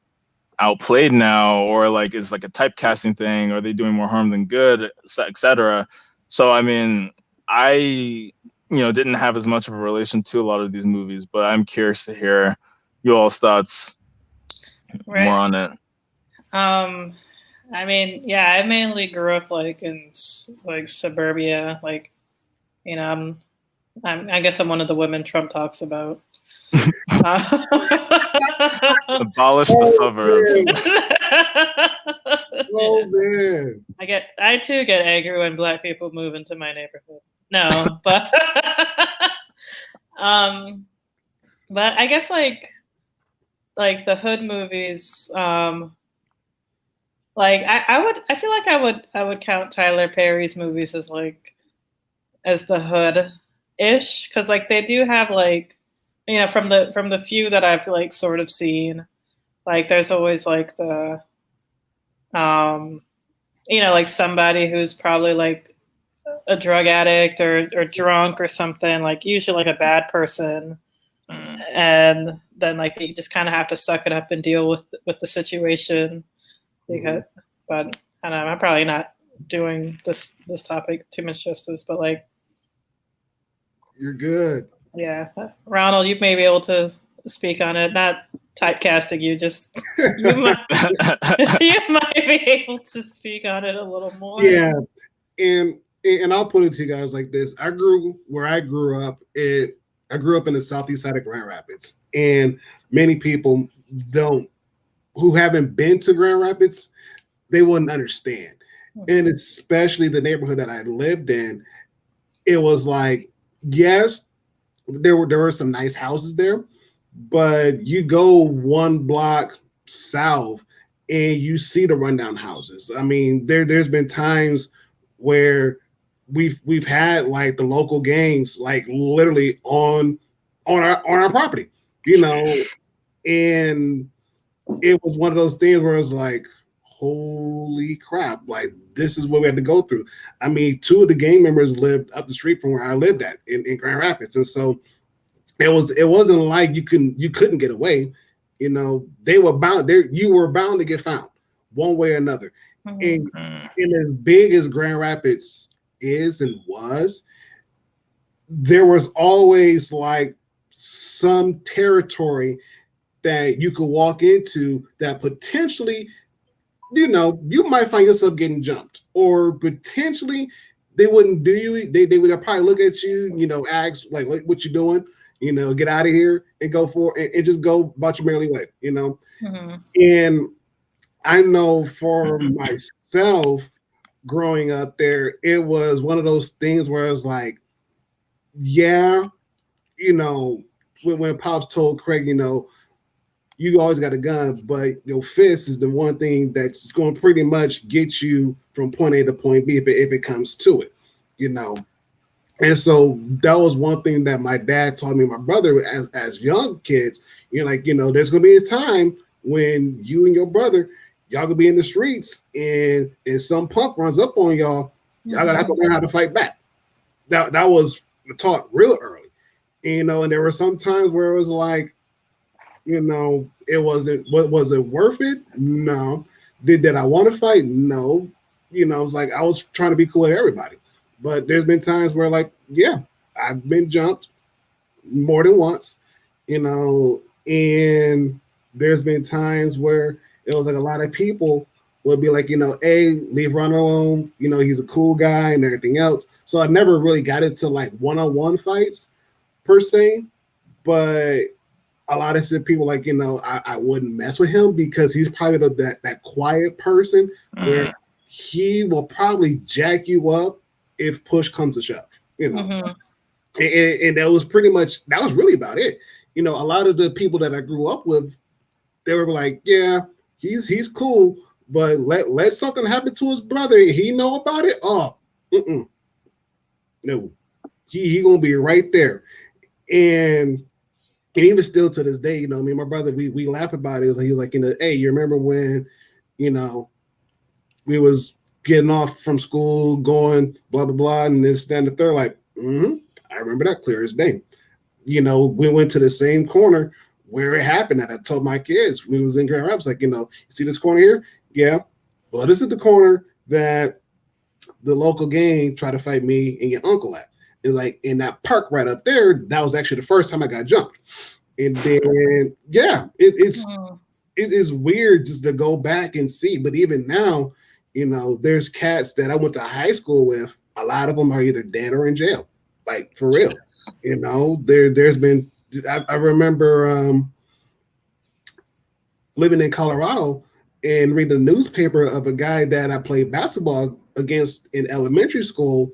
outplayed now, or like is like a typecasting thing, or are they doing more harm than good, etc. So I mean, I didn't have as much of a relation to a lot of these movies, but I'm curious to hear you all's thoughts more on it. I mean, yeah, I mainly grew up like in like suburbia, like I guess I'm one of the women Trump talks about. Abolish the suburbs. Oh man. I too get angry when black people move into my neighborhood. No, but but I guess like the hood movies, like I feel like I would count Tyler Perry's movies as like as the hood ish, because like they do have like, from the few that I've like sort of seen, like there's always like the like somebody who's probably like a drug addict or drunk or something, like usually like a bad person, and then like you just kind of have to suck it up and deal with the situation. Because, but I don't know, I'm probably not doing this topic too much justice, but like, you're good. Yeah, Ronald, you may be able to speak on it. Not typecasting you, just you might be able to speak on it a little more. Yeah, and I'll put it to you guys like this: I grew up. I grew up in the southeast side of Grand Rapids, and many people who haven't been to Grand Rapids, they wouldn't understand. And especially the neighborhood that I lived in, it was like, yes, there were some nice houses there, but you go one block south and you see the rundown houses. I mean, there's been times where we've had like the local gangs like literally on our property, and it was one of those things where it's like, holy crap, like this is what we had to go through. I mean, two of the gang members lived up the street from where I lived at in Grand Rapids. And so it wasn't like you couldn't get away. They were bound there, you were bound to get found one way or another. And as big as Grand Rapids is and was, there was always like some territory that you could walk into that potentially, you might find yourself getting jumped, or potentially they wouldn't do you. They would probably look at you, ask like, what you doing? Get out of here and go and just go about your merry way, And I know for myself growing up there, it was one of those things where it's like, yeah, when Pops told Craig, you always got a gun, but your fist is the one thing that's going to pretty much get you from point A to point B if it comes to it, you know. And so that was one thing that my dad taught me, my brother, as young kids. You're like, there's gonna be a time when you and your brother, y'all gonna be in the streets, and if some punk runs up on y'all gotta have to learn how to fight back. That was taught real early, and there were some times where it was like, it wasn't. What was it worth it? No. Did I want to fight? No. It's like I was trying to be cool with everybody. But there's been times where, like, yeah, I've been jumped more than once, and there's been times where it was like a lot of people would be like, hey, leave Ron alone. He's a cool guy and everything else. So I never really got into like one-on-one fights per se, but a lot of people like, I wouldn't mess with him because he's probably that quiet person where he will probably jack you up if push comes to shove, and that was that was really about it. A lot of the people that I grew up with, they were like, yeah, he's cool, but let something happen to his brother, he know about it. Oh, no, he gonna be right there, and even still to this day, me and my brother, we laugh about it. He was like, hey, you remember when, we was getting off from school, going blah blah blah, and then stand the third, like, I remember that clear as day. We went to the same corner where it happened. That I told my kids we was in Grand Rapids, like, you see this corner here? Yeah, well, this is the corner that the local gang tried to fight me and your uncle at. It's like in that park right up there. That was actually the first time I got jumped, and then yeah, it is weird just to go back and see. But even now, there's cats that I went to high school with. A lot of them are either dead or in jail, like for real. There's been. I remember living in Colorado and reading the newspaper of a guy that I played basketball against in elementary school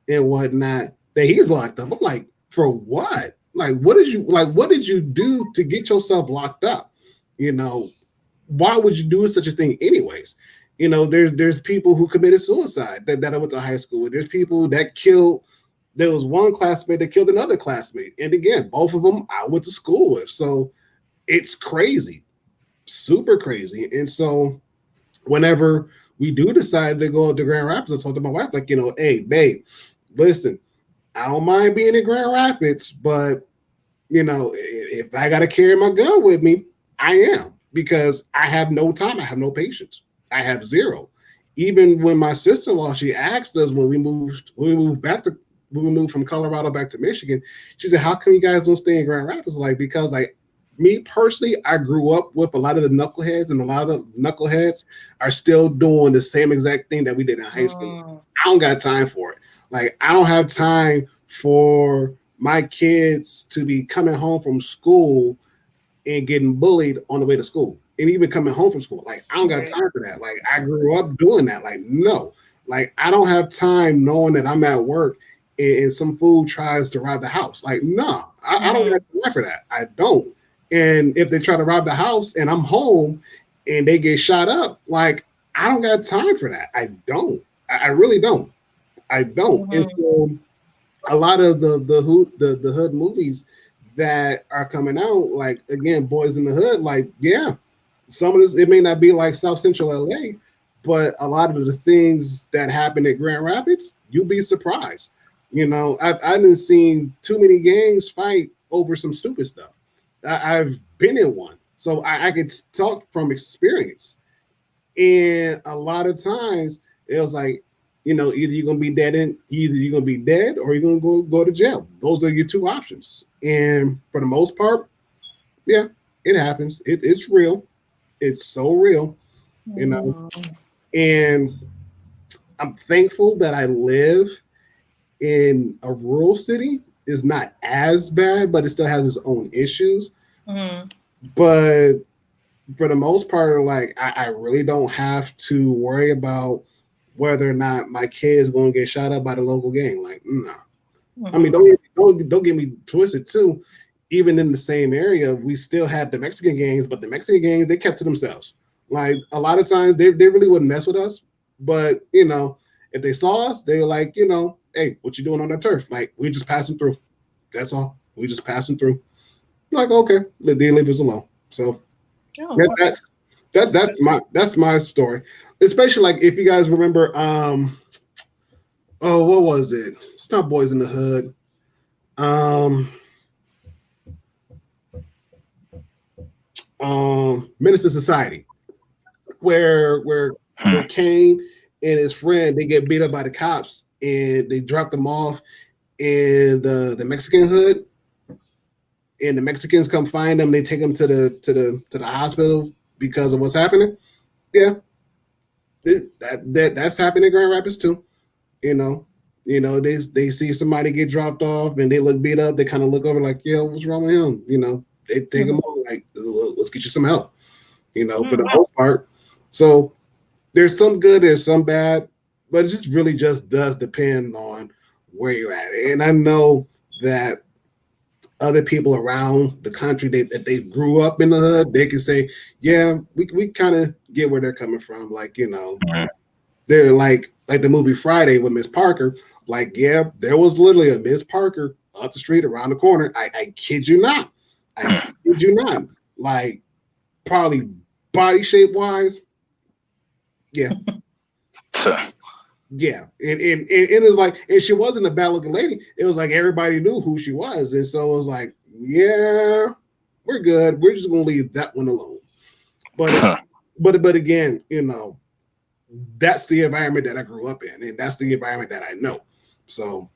and whatnot. That he's locked up. I'm like, for what? Like, what did you do to get yourself locked up? Why would you do such a thing anyways? There's people who committed suicide that I went to high school with. There's people that killed. There was one classmate that killed another classmate. And again, both of them I went to school with. So it's crazy, super crazy. And so whenever we do decide to go up to Grand Rapids, I told to my wife, like, hey, babe, listen, I don't mind being in Grand Rapids, but, if I got to carry my gun with me, I am, because I have no time. I have no patience. I have zero. Even when my sister-in-law, she asked us when we moved from Colorado back to Michigan, she said, how come you guys don't stay in Grand Rapids? Like, because like me personally, I grew up with a lot of the knuckleheads, and a lot of the knuckleheads are still doing the same exact thing that we did in high school. I don't got time for it. Like, I don't have time for my kids to be coming home from school and getting bullied on the way to school, and even coming home from school. Like, I don't got time for that. Like, I grew up doing that. Like, no, like, I don't have time knowing that I'm at work and some fool tries to rob the house. Like, no, I don't have time for that. I don't. And if they try to rob the house and I'm home and they get shot up, like, I don't got time for that. I don't. I really don't. I don't. And so a lot of the hood movies that are coming out, like, again, Boys in the Hood, like, yeah, some of this, it may not be like South Central LA, but a lot of the things that happen at Grand Rapids, you'll be surprised. I've done seen too many gangs fight over some stupid stuff. I've been in one, so I could talk from experience. And a lot of times it was like, either you're gonna be dead or you're gonna go to jail. Those are your two options. And for the most part, yeah, it happens. It's real. It's so real, And I'm thankful that I live in a rural city. Is not as bad, but it still has its own issues. But for the most part, like, I really don't have to worry about whether or not my kid is going to get shot up by the local gang. Like, no. I mean, don't get me twisted too. even in the same area, we still had the Mexican gangs, but the Mexican gangs, they kept to themselves. Like a lot of times they really wouldn't mess with us. But if they saw us, they were like, hey, what you doing on that turf? Like, we just passing through. That's all. We just passing through. Like, okay, they leave us alone. So that's my story. Especially like if you guys remember, what was it? It's not Boys in the Hood. Menace to Society, where Kane and his friend, they get beat up by the cops and they drop them off in the Mexican hood, and the Mexicans come find them. They take them to the hospital because of what's happening. Yeah, that's happening in Grand Rapids too. They see somebody get dropped off and they look beat up. They kind of look over like, yo, what's wrong with him? They take him over like, let's get you some help. For the most part. So there's some good, there's some bad, but it just really just does depend on where you're at. And I know that other people around the country that they grew up in the hood, they can say, yeah, we kind of get where they're coming from. Like, they're like the movie Friday with Miss Parker. Like, yeah, there was literally a Miss Parker up the street around the corner. I kid you not. I kid you not. Like, probably body shape wise. Yeah. Yeah. And it was like, and she wasn't a bad looking lady. It was like everybody knew who she was. And so it was like, yeah, we're good. We're just gonna leave that one alone. But again, that's the environment that I grew up in, and that's the environment that I know. So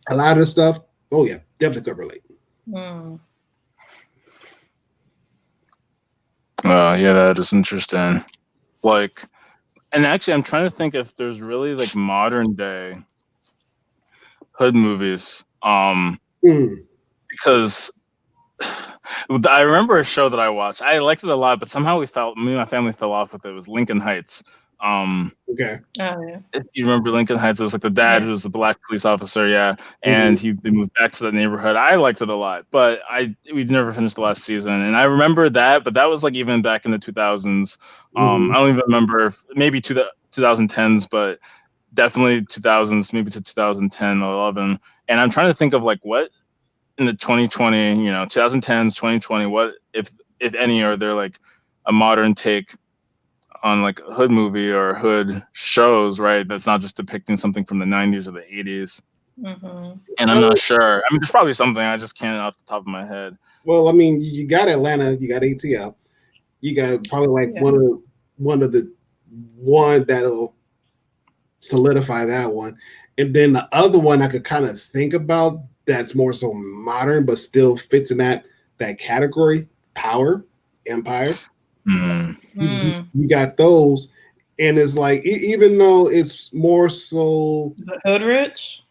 a lot of stuff, oh yeah, definitely could relate. Yeah, that is interesting. Like, and actually, I'm trying to think if there's really like modern day hood movies. Because I remember a show that I watched. I liked it a lot, but somehow me and my family fell off with it. It was Lincoln Heights. Okay. Oh, yeah. If you remember Lincoln Heights, it was like the dad who was a black police officer, and they moved back to the neighborhood. I liked it a lot, but we never finished the last season. And I remember that, but that was like even back in the 2000s. I don't even remember, maybe to the 2010s, but definitely 2000s, maybe to 2010 or 11. And I'm trying to think of like what in the 2020, 2010s, 2020, what if any are there like a modern take on like a hood movie or hood shows, right? That's not just depicting something from the 90s or the 80s. And I'm not sure. I mean, there's probably something, I just can't off the top of my head. Well, I mean, you got Atlanta, you got ATL, you got probably like one that'll solidify that one, and then the other one I could kind of think about that's more so modern but still fits in that category. Power, Empire. You got those, and it's like even though it's more so Hood Rich.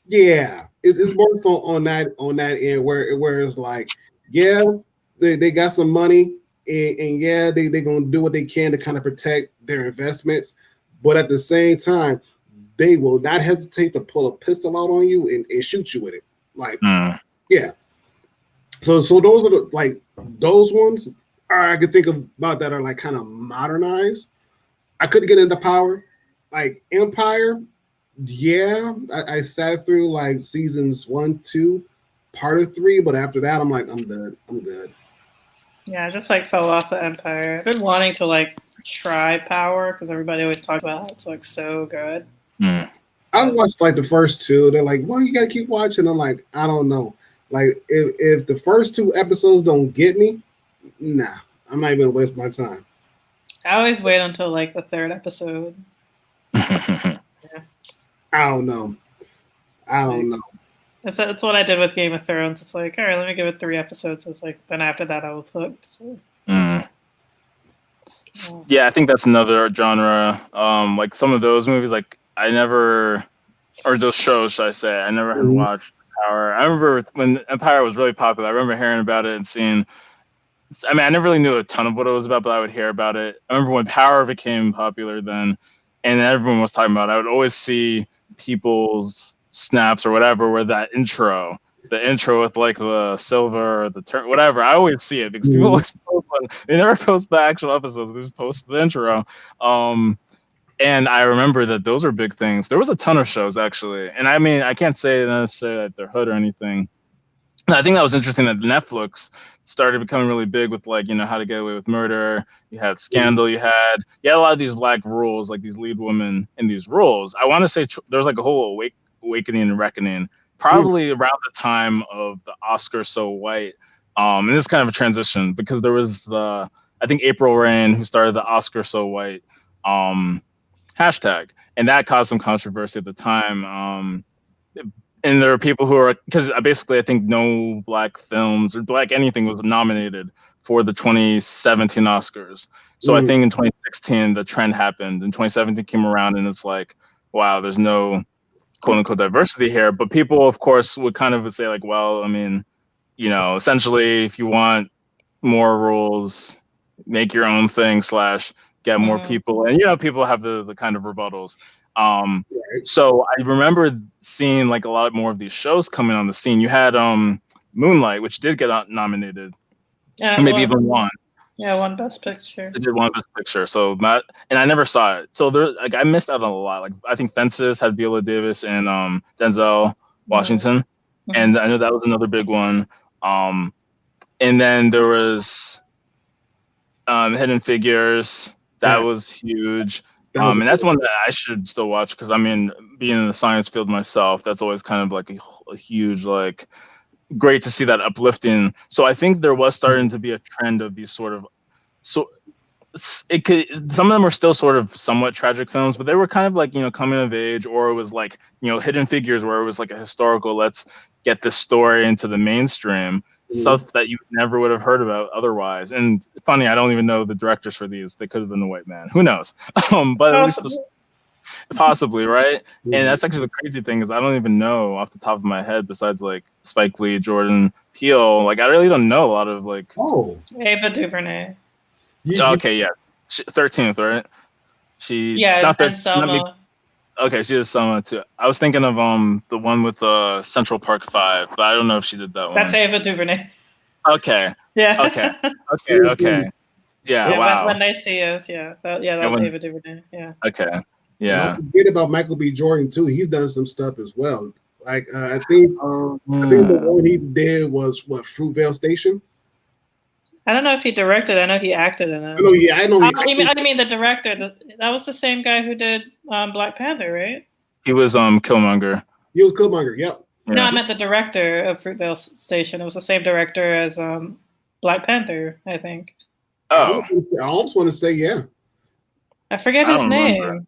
Yeah, it's more so on that end where it's like, yeah, they got some money, and yeah, they're gonna do what they can to kind of protect their investments, but at the same time, they will not hesitate to pull a pistol out on you and shoot you with it. Like, yeah. So those are those ones I could think about that are like kind of modernized. I couldn't get into Power, like Empire. Yeah, I sat through like seasons 1, 2, part of 3, but after that, I'm like, I'm good. Yeah, I just like fell off of Empire. I've been wanting to like try Power because everybody always talks about how it's like so good. I watched like the first 2. They're like, well, you gotta keep watching. I'm like, I don't know. Like if the first 2 episodes don't get me, nah, I'm not even gonna waste my time. I always wait until like the 3rd episode. I don't know. That's what I did with Game of Thrones. It's like, all right, let me give it 3 episodes. It's like, then after that, I was hooked. So. Yeah, I think that's another genre. Like some of those movies, like or those shows, should I say? I never had watched Power. I remember when Empire was really popular. I remember hearing about it and seeing. I mean, I never really knew a ton of what it was about, but I would hear about it. I remember when Power became popular then, and everyone was talking about it, I would always see people's snaps or whatever where that intro the intro with like the silver, or the whatever. I always see it because people Mhm. always post one. They never post the actual episodes. They just post the intro. And I remember that those are big things. There was a ton of shows actually, and I mean, I can't say necessarily that they're hood or anything. I think that was interesting that Netflix started becoming really big with like How to Get Away with Murder. You had Scandal. You had a lot of these black rules, like these lead women in these roles. I want to say there was like a whole awakening and reckoning, Mm. probably around the time of the Oscar So White. And this is kind of a transition because there was I think April Rain who started the Oscar So White hashtag, and that caused some controversy at the time. And there are people who are because basically I think no black films or black anything was nominated for the 2017 Oscars. So I Mm. think in 2016 the trend happened, and 2017 came around, and it's like, wow, there's no quote unquote diversity here. But people, of course, would kind of say like, well, I mean, essentially, if you want more rules, make your own thing slash get more Mhm. people, and people have the kind of rebuttals. Um, Right. so I remember seeing like a lot more of these shows coming on the scene. You had Moonlight, which did get nominated, Yeah, and maybe even won. yeah, one Best Picture. It did one Best Picture. So Matt and I never saw it. So there, like, I missed out on a lot. Like I think Fences had Viola Davis and Denzel Mhm. Washington, Mhm. and I know that was another big one. Um, and then there was Hidden Figures. That Yeah, was huge. that was a And good that's one that I should still watch because I mean, being in the science field myself, that's always kind of like a huge, like, great to see that uplifting. So I think there was one. starting to be a trend of these sort of, so it could, some of them were still sort of somewhat tragic films, but they were kind of like coming of age, or it was like Hidden Figures, where it was like a historical, let's get this story into the mainstream, Mhm. stuff that you never would have heard about otherwise. And funny, I don't even know the directors for these. They could have been a white man, who knows. But at least Possibly. possibly, right? And Mhm. that's actually the crazy thing, is I don't even know off the top of my head, besides like Spike Lee, Jordan Peele, like I really don't know a lot of like. Oh, Ava DuVernay. you Okay, yeah, 13th, right? She Yeah, not and 13, not me. Selma. Okay, she did Selma too. I was thinking of the one with Central Park 5, but I don't know if she did that That's one. Ava DuVernay. Okay, okay, Yeah. okay, okay. Yeah, Oh, Yeah, wow. when they see us, yeah. That Yeah, was when Ava DuVernay. Yeah. okay, and don't yeah. forget about Michael B. Jordan too. He's done some stuff as well. Like Oh I think the yeah. one he did was what Fruitvale Station. I don't know if he directed. I know he acted in I it. know. Yeah, I know. I think You mean the director? That was the same guy who did Black Panther, right? He was Killmonger. he was Killmonger. Yep. No, I Yeah. meant the director of Fruitvale Station. It was the same director as Black Panther, I think. Oh, I almost want to say yeah. I forget I his don't remember. name.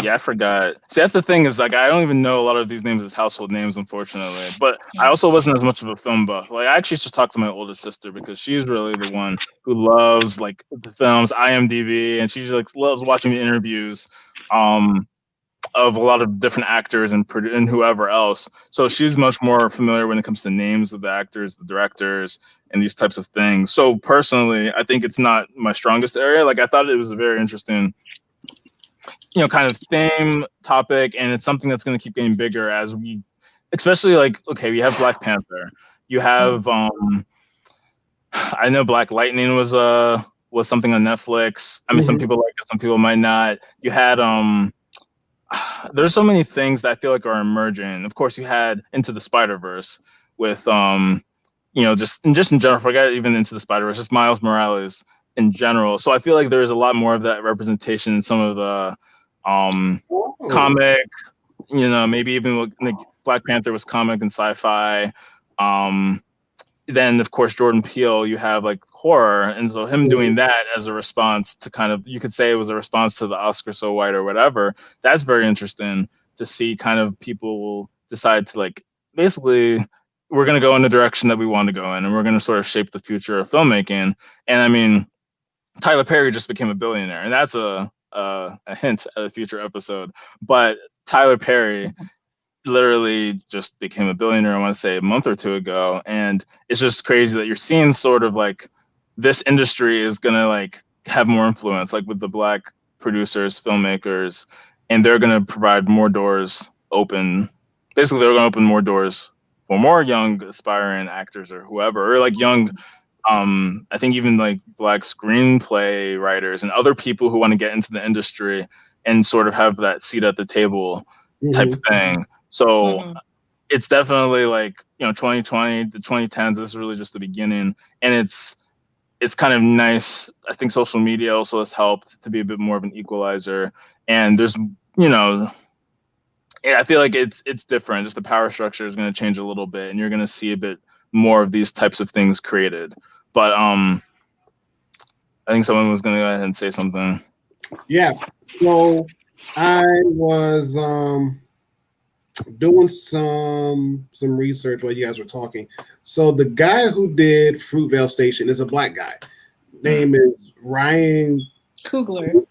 Yeah, I forgot. See, that's the thing, is like I don't even know a lot of these names as household names, unfortunately. But I also wasn't as much of a film buff. Like I actually used to talk to my oldest sister because she's really the one who loves like the films, IMDb, and she like loves watching the interviews um, of a lot of different actors and whoever else. So she's much more familiar when it comes to names of the actors, the directors, and these types of things. So personally, I think it's not my strongest area. Like I thought it was a very interesting kind of theme topic, and it's something that's going to keep getting bigger as we, especially like, okay, we have Black Panther, you have I know Black Lightning was something on Netflix. I mean, some Mhm. people like it, some people might not. You had there's so many things that I feel like are emerging. Of course, you had Into the Spider-Verse with just in general, forget even Into the Spider-Verse, just Miles Morales in general. So I feel like there's a lot more of that representation in some of the Oh. comic, maybe even like Black Panther was comic and sci-fi. Um, then of course Jordan Peele, you have like horror, and so him doing Mhm. that as a response to kind of, you could say it was a response to the Oscar So White or whatever. That's very interesting to see kind of people decide to like, basically, we're going to go in the direction that we want to go in, and we're going to sort of shape the future of filmmaking. And I mean, Tyler Perry just became a billionaire, and that's a hint at a future episode. But Tyler Perry literally just became a billionaire, I want to say a month or two ago, and it's just crazy that you're seeing sort of like this industry is gonna like have more influence, like with the black producers, filmmakers, and they're gonna provide more doors open. Basically, they're gonna open more doors for more young aspiring actors or whoever, or like young, I think even like Black screenplay writers and other people who want to get into the industry and sort of have that seat at the table type thing. So it's definitely like, 2020, the 2010s, this is really just the beginning. And it's kind of nice. I think social media also has helped to be a bit more of an equalizer. And there's, I feel like it's different. Just the power structure is going to change a little bit, and you're going to see a bit more of these types of things created. But I think someone was going to go ahead and say something. Yeah. So I was doing some research while you guys were talking. So the guy who did Fruitvale Station is a Black guy. Name is Ryan Coogler.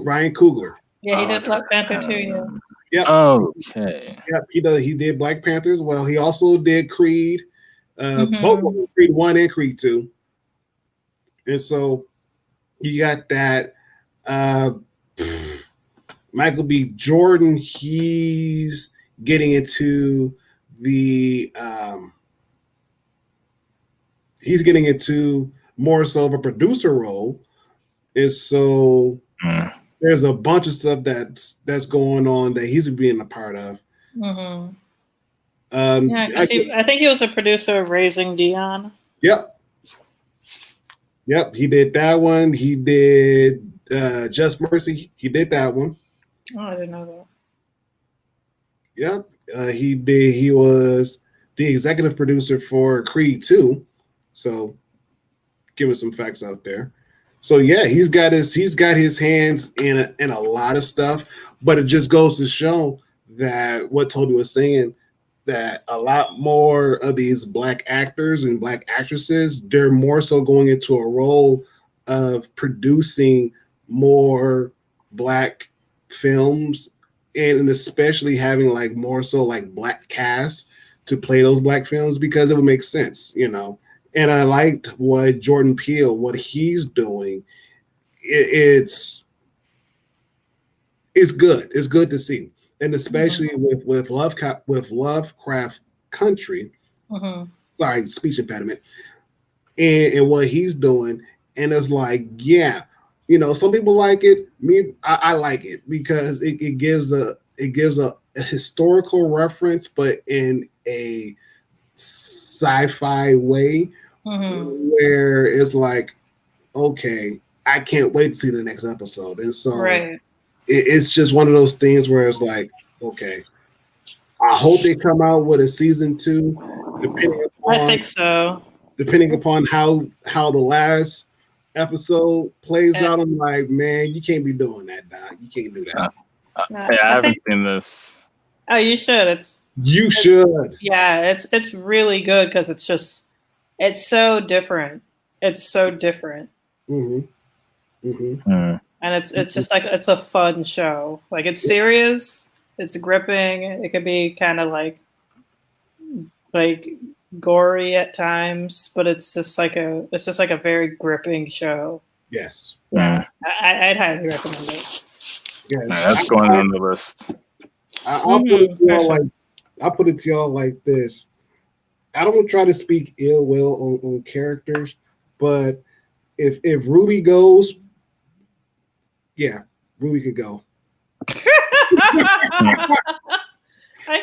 Ryan Coogler. Yeah, he did Black Panther too. Yeah. Yep. Okay. Yep. He did Black Panther as well. He also did Creed, both of them, Creed 1 and Creed 2. And so you got that. Michael B. Jordan, he's getting into more so of a producer role. And so there's a bunch of stuff that's going on that he's being a part of. Yeah, I think he was a producer of Raising Dion. Yep, he did that one. He did Just Mercy. He did that one. Oh, I didn't know that. Yep, he did. He was the executive producer for Creed 2. So, giving some facts out there. So yeah, he's got his hands in a lot of stuff, but it just goes to show that what Toby was saying, that a lot more of these Black actors and Black actresses, they're more so going into a role of producing more Black films, and especially having like more so like Black cast to play those Black films, because it would make sense, And I liked what Jordan Peele, what he's doing. It's good. It's good to see, and especially with Lovecraft Country. Sorry, speech impediment. And what he's doing, and it's like, yeah, some people like it. I like it because it gives a historical reference, but in a sci-fi way. Where it's like, okay, I can't wait to see the next episode. And so it's just one of those things where it's like, okay, I hope they come out with a season 2, I think so. Depending upon how the last episode plays out. I'm like, man, you can't be doing that, Doc. You can't do that. Hey, I haven't seen this. Oh, you should. You should. Yeah, it's really good because it's so different. It's so different. And it's just like, it's a fun show. Like, it's serious. It's gripping. It could be kind of like gory at times, but it's just like a very gripping show. Yes. Yeah. I'd highly recommend it. Yes. That's going on the list. I'll put it to y'all like this. I don't try to speak ill will on characters, but if Ruby goes, yeah, Ruby could go. I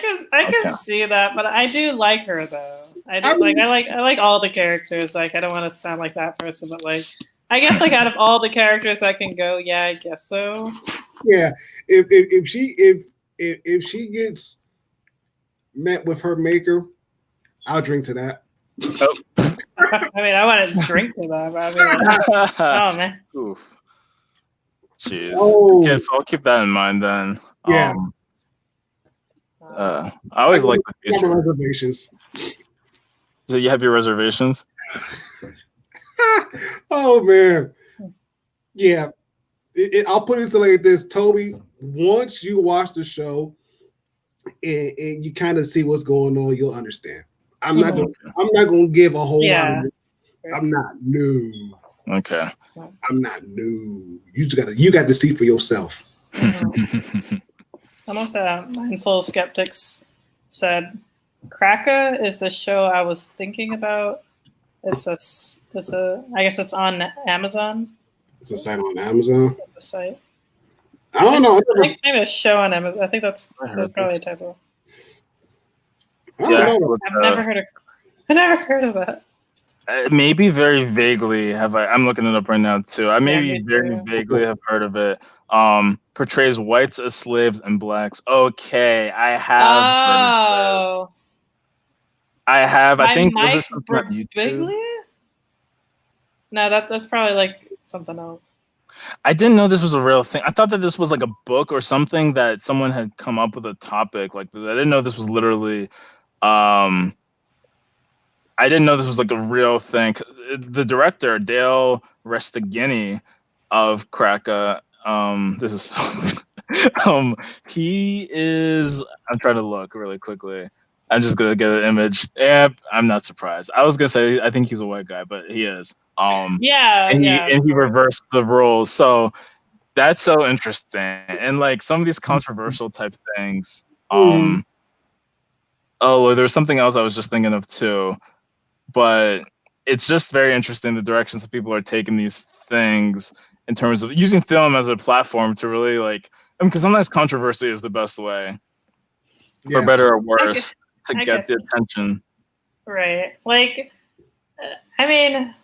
can see that, but I do like her though. I like all the characters. Like, I don't want to sound like that person, but like, I guess like out of all the characters that can go, yeah, I guess so. Yeah, if she gets met with her maker, I'll drink to that. Oh. I mean, I want to drink to that, but I mean, like, oh man. Oof. Jeez. Okay, so I'll keep that in mind then. Yeah. I always like the future. Reservations. So you have your reservations? Oh man, yeah. I'll put it like this, Toby. Once you watch the show and you kind of see what's going on, you'll understand. I'm not gonna give a whole lot of it. I'm not new. Okay. I'm not new. You got to see for yourself. Almost Mindful Skeptics said Kraka is the show I was thinking about. I guess it's on Amazon. It's a site on Amazon. It's a site. I don't know. Maybe a show on Amazon. I think that's probably a typo. I don't know. I've never heard of that. Maybe very vaguely have I. I'm looking it up right now too. I maybe very vaguely have heard of it. Portrays whites as slaves and blacks. Okay, I have. Oh, I have. I think Mike was this something on YouTube? No, that's probably like something else. I didn't know this was a real thing. I thought that this was like a book or something that someone had come up with a topic like this. I didn't know this was literally. I didn't know this was like a real thing. The director, Dale Restaghini of Kraka, this is he is. I'm trying to look really quickly. I'm just gonna get an image. Yep, I'm not surprised. I was gonna say I think he's a white guy, but he is. And he reversed the roles. So that's so interesting. And like some of these controversial type things. Oh, there's something else I was just thinking of too. But it's just very interesting the directions that people are taking these things in terms of using film as a platform to really like. I mean, because sometimes controversy is the best way, for better or worse, to get the attention. Right. Like, I mean,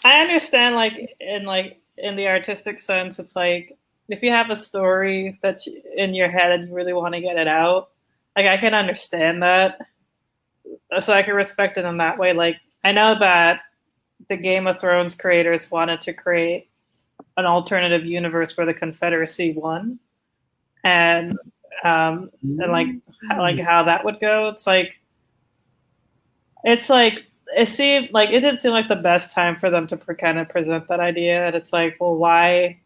I understand. Like in the artistic sense, it's like if you have a story that's in your head and you really want to get it out, like I can understand that. So I can respect it in that way. Like I know that the Game of Thrones creators wanted to create an alternative universe where the Confederacy won, and like how that would go. It's like it seemed like it didn't seem like the best time for them to kind of present that idea. And it's like, well, why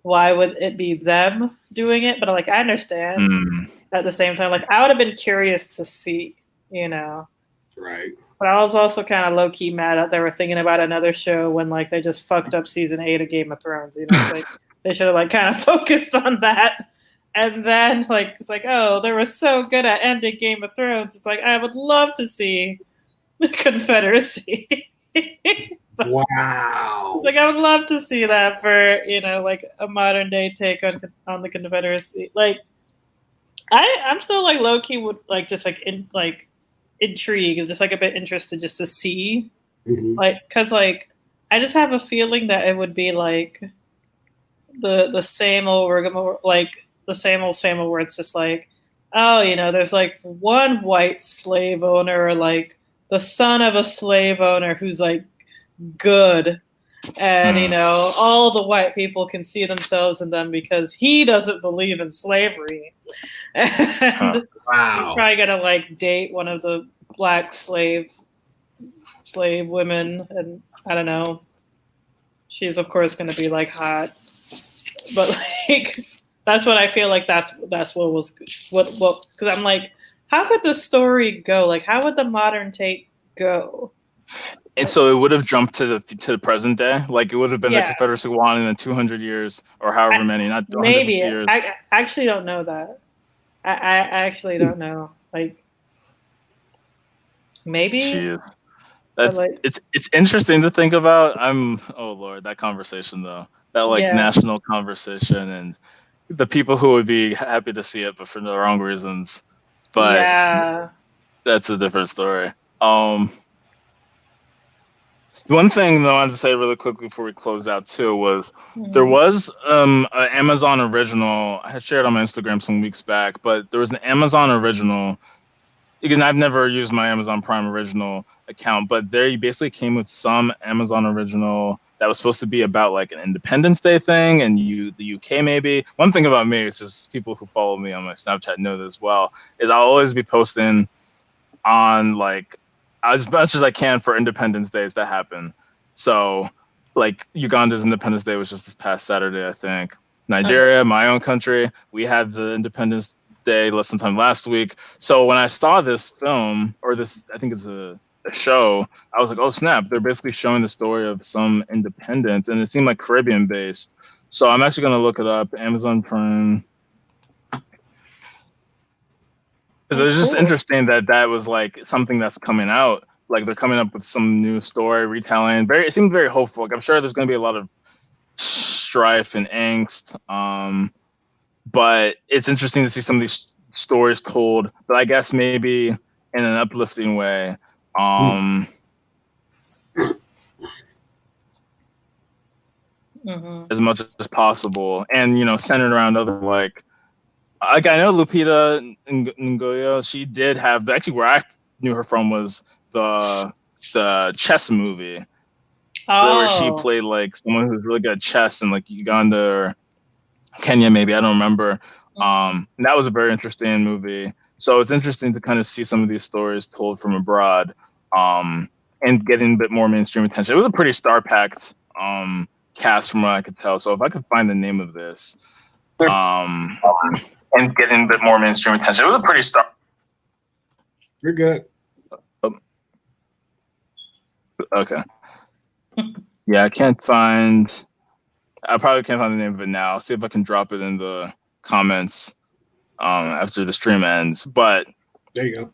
would it be them doing it? But like I understand at the same time, like I would have been curious to see. Right. But I was also kind of low key mad that they were thinking about another show when like they just fucked up season 8 of Game of Thrones. It's like they should have like kind of focused on that. And then like it's like, oh, they were so good at ending Game of Thrones. It's like I would love to see the Confederacy. Wow. It's like I would love to see that for like a modern day take on the Confederacy. Like I'm still like low key would like just like intrigued and just like a bit interested just to see like because like I just have a feeling that it would be like the same old like the same old where it's just like, oh, there's like one white slave owner or like the son of a slave owner who's like good, and all the white people can see themselves in them because he doesn't believe in slavery. And wow. He's probably gonna like date one of the black slave women, and I don't know. She's of course gonna be like hot, but like that's what I feel like. That's what was what because I'm like, how could the story go? Like, how would the modern take go? And so it would have jumped to the present day, like it would have been the Confederacy won in 200 years or however many, not 150 years. I actually don't know that. I actually don't know. Like maybe. Jeez. That's it's interesting to think about. Oh Lord, that conversation though, that like national conversation, and the people who would be happy to see it, but for the wrong reasons. But that's a different story. One thing though I wanted to say really quickly before we close out too was there was an Amazon original I had shared on my Instagram some weeks back, but there was an Amazon original. Again, I've never used my Amazon Prime original account, but they basically came with some Amazon original that was supposed to be about like an Independence Day thing and the UK maybe. One thing about me, it's just people who follow me on my Snapchat know this well, is I'll always be posting on like as much as I can for Independence Days that happen. So like Uganda's Independence Day was just this past Saturday, I think. Nigeria, my own country, we had the Independence Day sometime last week. So when I saw this film, or this, I think it's a show, I was like, oh snap, they're basically showing the story of some independence, and it seemed like Caribbean based. So I'm actually going to look it up. Amazon Prime. Oh, it's just cool. interesting that was like something that's coming out. Like they're coming up with some new story retelling. It seems very hopeful. Like I'm sure there's going to be a lot of strife and angst. But it's interesting to see some of these stories told, but I guess maybe in an uplifting way. Mm-hmm. As much as possible, and centered around other like I know Lupita Ngoyo. She did have actually where I knew her from was the chess movie, where she Oh. played like someone who's really good at chess in like Uganda or Kenya, maybe I don't remember. And that was a very interesting movie. So it's interesting to kind of see some of these stories told from abroad, and getting a bit more mainstream attention. It was a pretty star-packed cast from what I could tell. So if I could find the name of this, and getting a bit more mainstream attention, it was a pretty star. You're good. Okay. Yeah, I probably can't find the name of it now. I'll see if I can drop it in the comments after the stream ends. But there you go.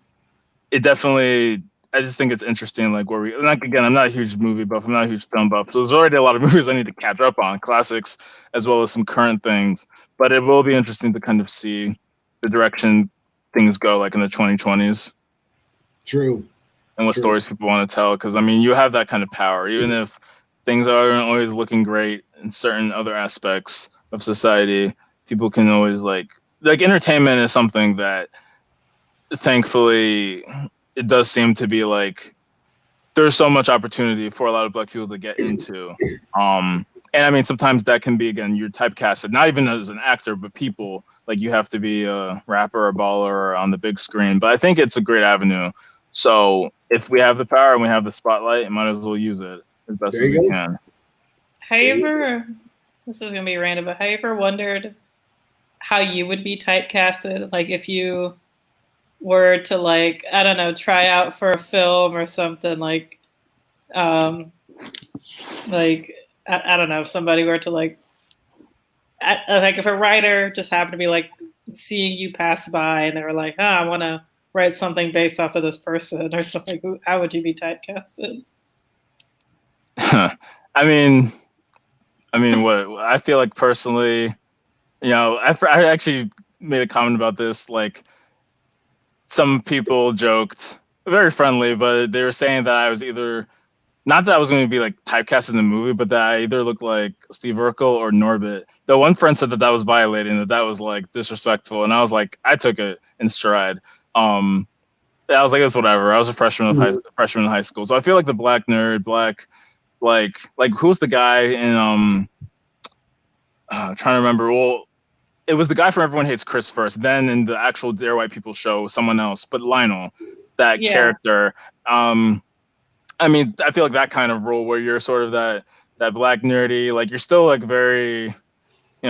It definitely, I just think it's interesting, like again, I'm not a huge movie buff, I'm not a huge film buff, so there's already a lot of movies I need to catch up on, classics as well as some current things. But it will be interesting to kind of see the direction things go, like in the 2020s. True. And what stories people want to tell, because I mean, you have that kind of power, even if things aren't always looking great in certain other aspects of society. People can always like entertainment is something that, thankfully, it does seem to be like there's so much opportunity for a lot of Black people to get into. And I mean, sometimes that can be, again, you're typecasted, not even as an actor, but people, like you have to be a rapper or a baller on the big screen. But I think it's a great avenue. So if we have the power and we have the spotlight, might as well use it as best as we can. Have you ever, this is going to be random, but have you ever wondered how you would be typecasted? Like if you were to like, I don't know, try out for a film or something, like I don't know, if somebody were to like if a writer just happened to be like seeing you pass by and they were like, I want to write something based off of this person or something, how would you be typecasted? I mean, what I feel like personally, I actually made a comment about this. Like, some people joked, very friendly, but they were saying that I was either, not that I was going to be like typecast in the movie, but that I either looked like Steve Urkel or Norbit. The one friend said that was violating, that was like disrespectful, and I was like, I took it in stride. I was like, it's whatever. I was a freshman in high school, so I feel like the black nerd, like who's the guy in trying to remember. Well, it was the guy from Everyone Hates Chris first. Then in the actual Dare White People show, someone else, but Lionel, that character. I mean, I feel like that kind of role where you're sort of that black nerdy, like you're still like very,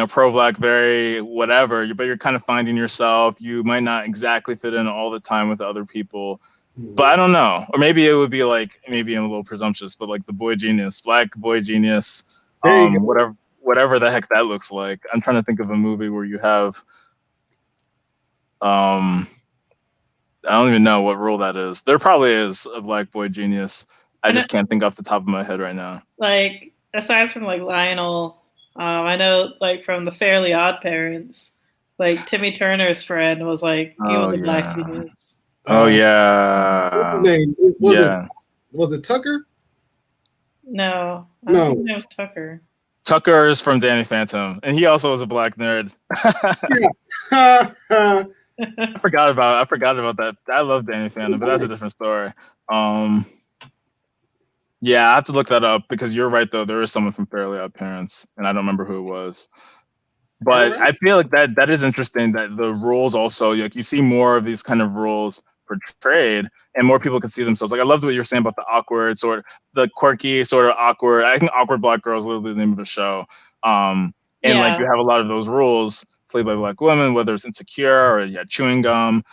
pro-black, very whatever, but you're kind of finding yourself. You might not exactly fit in all the time with other people, but I don't know. Or maybe it would be like, maybe I'm a little presumptuous, but like the boy genius, black boy genius, whatever the heck that looks like. I'm trying to think of a movie where you have, I don't even know what role that is. There probably is a black boy genius. I just can't think off the top of my head right now. Like, aside from like Lionel, I know like from the Fairly Odd Parents, like Timmy Turner's friend was like, he was a black genius. Oh yeah. Name was it Tucker? No, I don't think it was Tucker. Tucker is from Danny Phantom, and he also was a black nerd. I forgot about that. I love Danny Phantom, but that's a different story. Yeah, I have to look that up because you're right though. There is someone from Fairly Odd Parents, and I don't remember who it was. But I feel like that is interesting that the roles also, like you see more of these kind of roles portrayed and more people can see themselves. Like I loved what you were saying about the awkward sort of, the quirky sort of awkward. I think Awkward Black Girl is literally the name of the show. And like you have a lot of those roles played by black women, whether it's Insecure or chewing gum,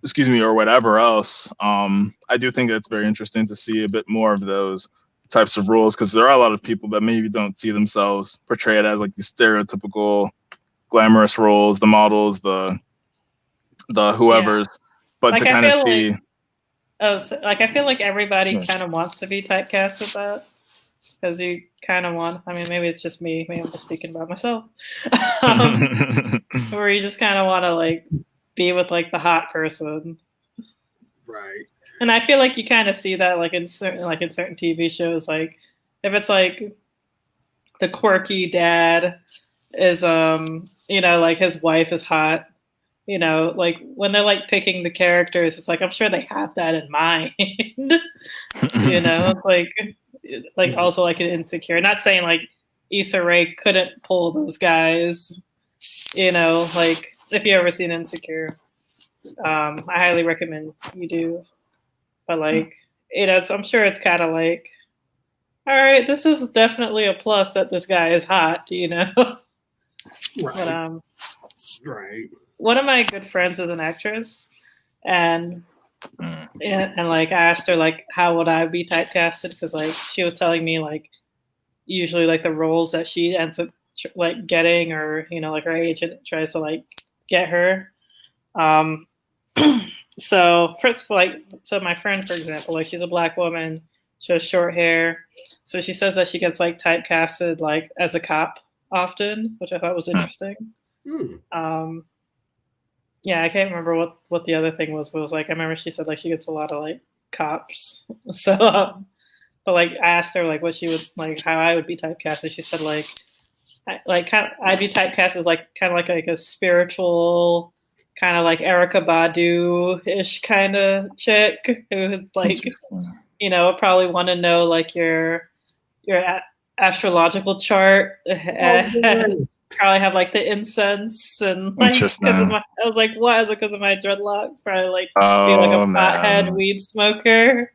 excuse me, or whatever else. I do think it's very interesting to see a bit more of those types of roles because there are a lot of people that maybe don't see themselves portrayed as like these stereotypical glamorous roles, the models, the the whoever's, but Like to I kind of feel see. like like I feel like everybody Yeah. kind of wants to be typecast as that because you kind of want. I mean, maybe it's just me. Maybe I'm just speaking about myself. Where you just kind of want to like be with like the hot person. Right. And I feel like you kind of see that like in certain TV shows, like if it's like the quirky dad is like his wife is hot, like when they're like picking the characters, it's like I'm sure they have that in mind. It's like also like an Insecure. Not saying like Issa Rae couldn't pull those guys, like if you ever seen Insecure, I highly recommend you do. But like, so I'm sure it's kind of like, all right, this is definitely a plus that this guy is hot, Right. But Right. one of my good friends is an actress, and like I asked her like how would I be typecasted because like she was telling me like usually like the roles that she ends up like getting or like her agent tries to like get her. So first, like, so my friend, for example, like she's a Black woman, she has short hair, so she says that she gets like typecasted like as a cop often, which I thought was interesting. Yeah, I can't remember what the other thing was, but it was like I remember she said like she gets a lot of like cops. So, but like I asked her like what she would like how I would be typecasted. She said like I'd be typecast as like kind of like a spiritual kind of like Erica Badu-ish kind of chick who's like, would probably want to know like your astrological chart. Probably have like the incense and like because of I was like, what? Is it because of my dreadlocks? Probably like be like a pothead weed smoker.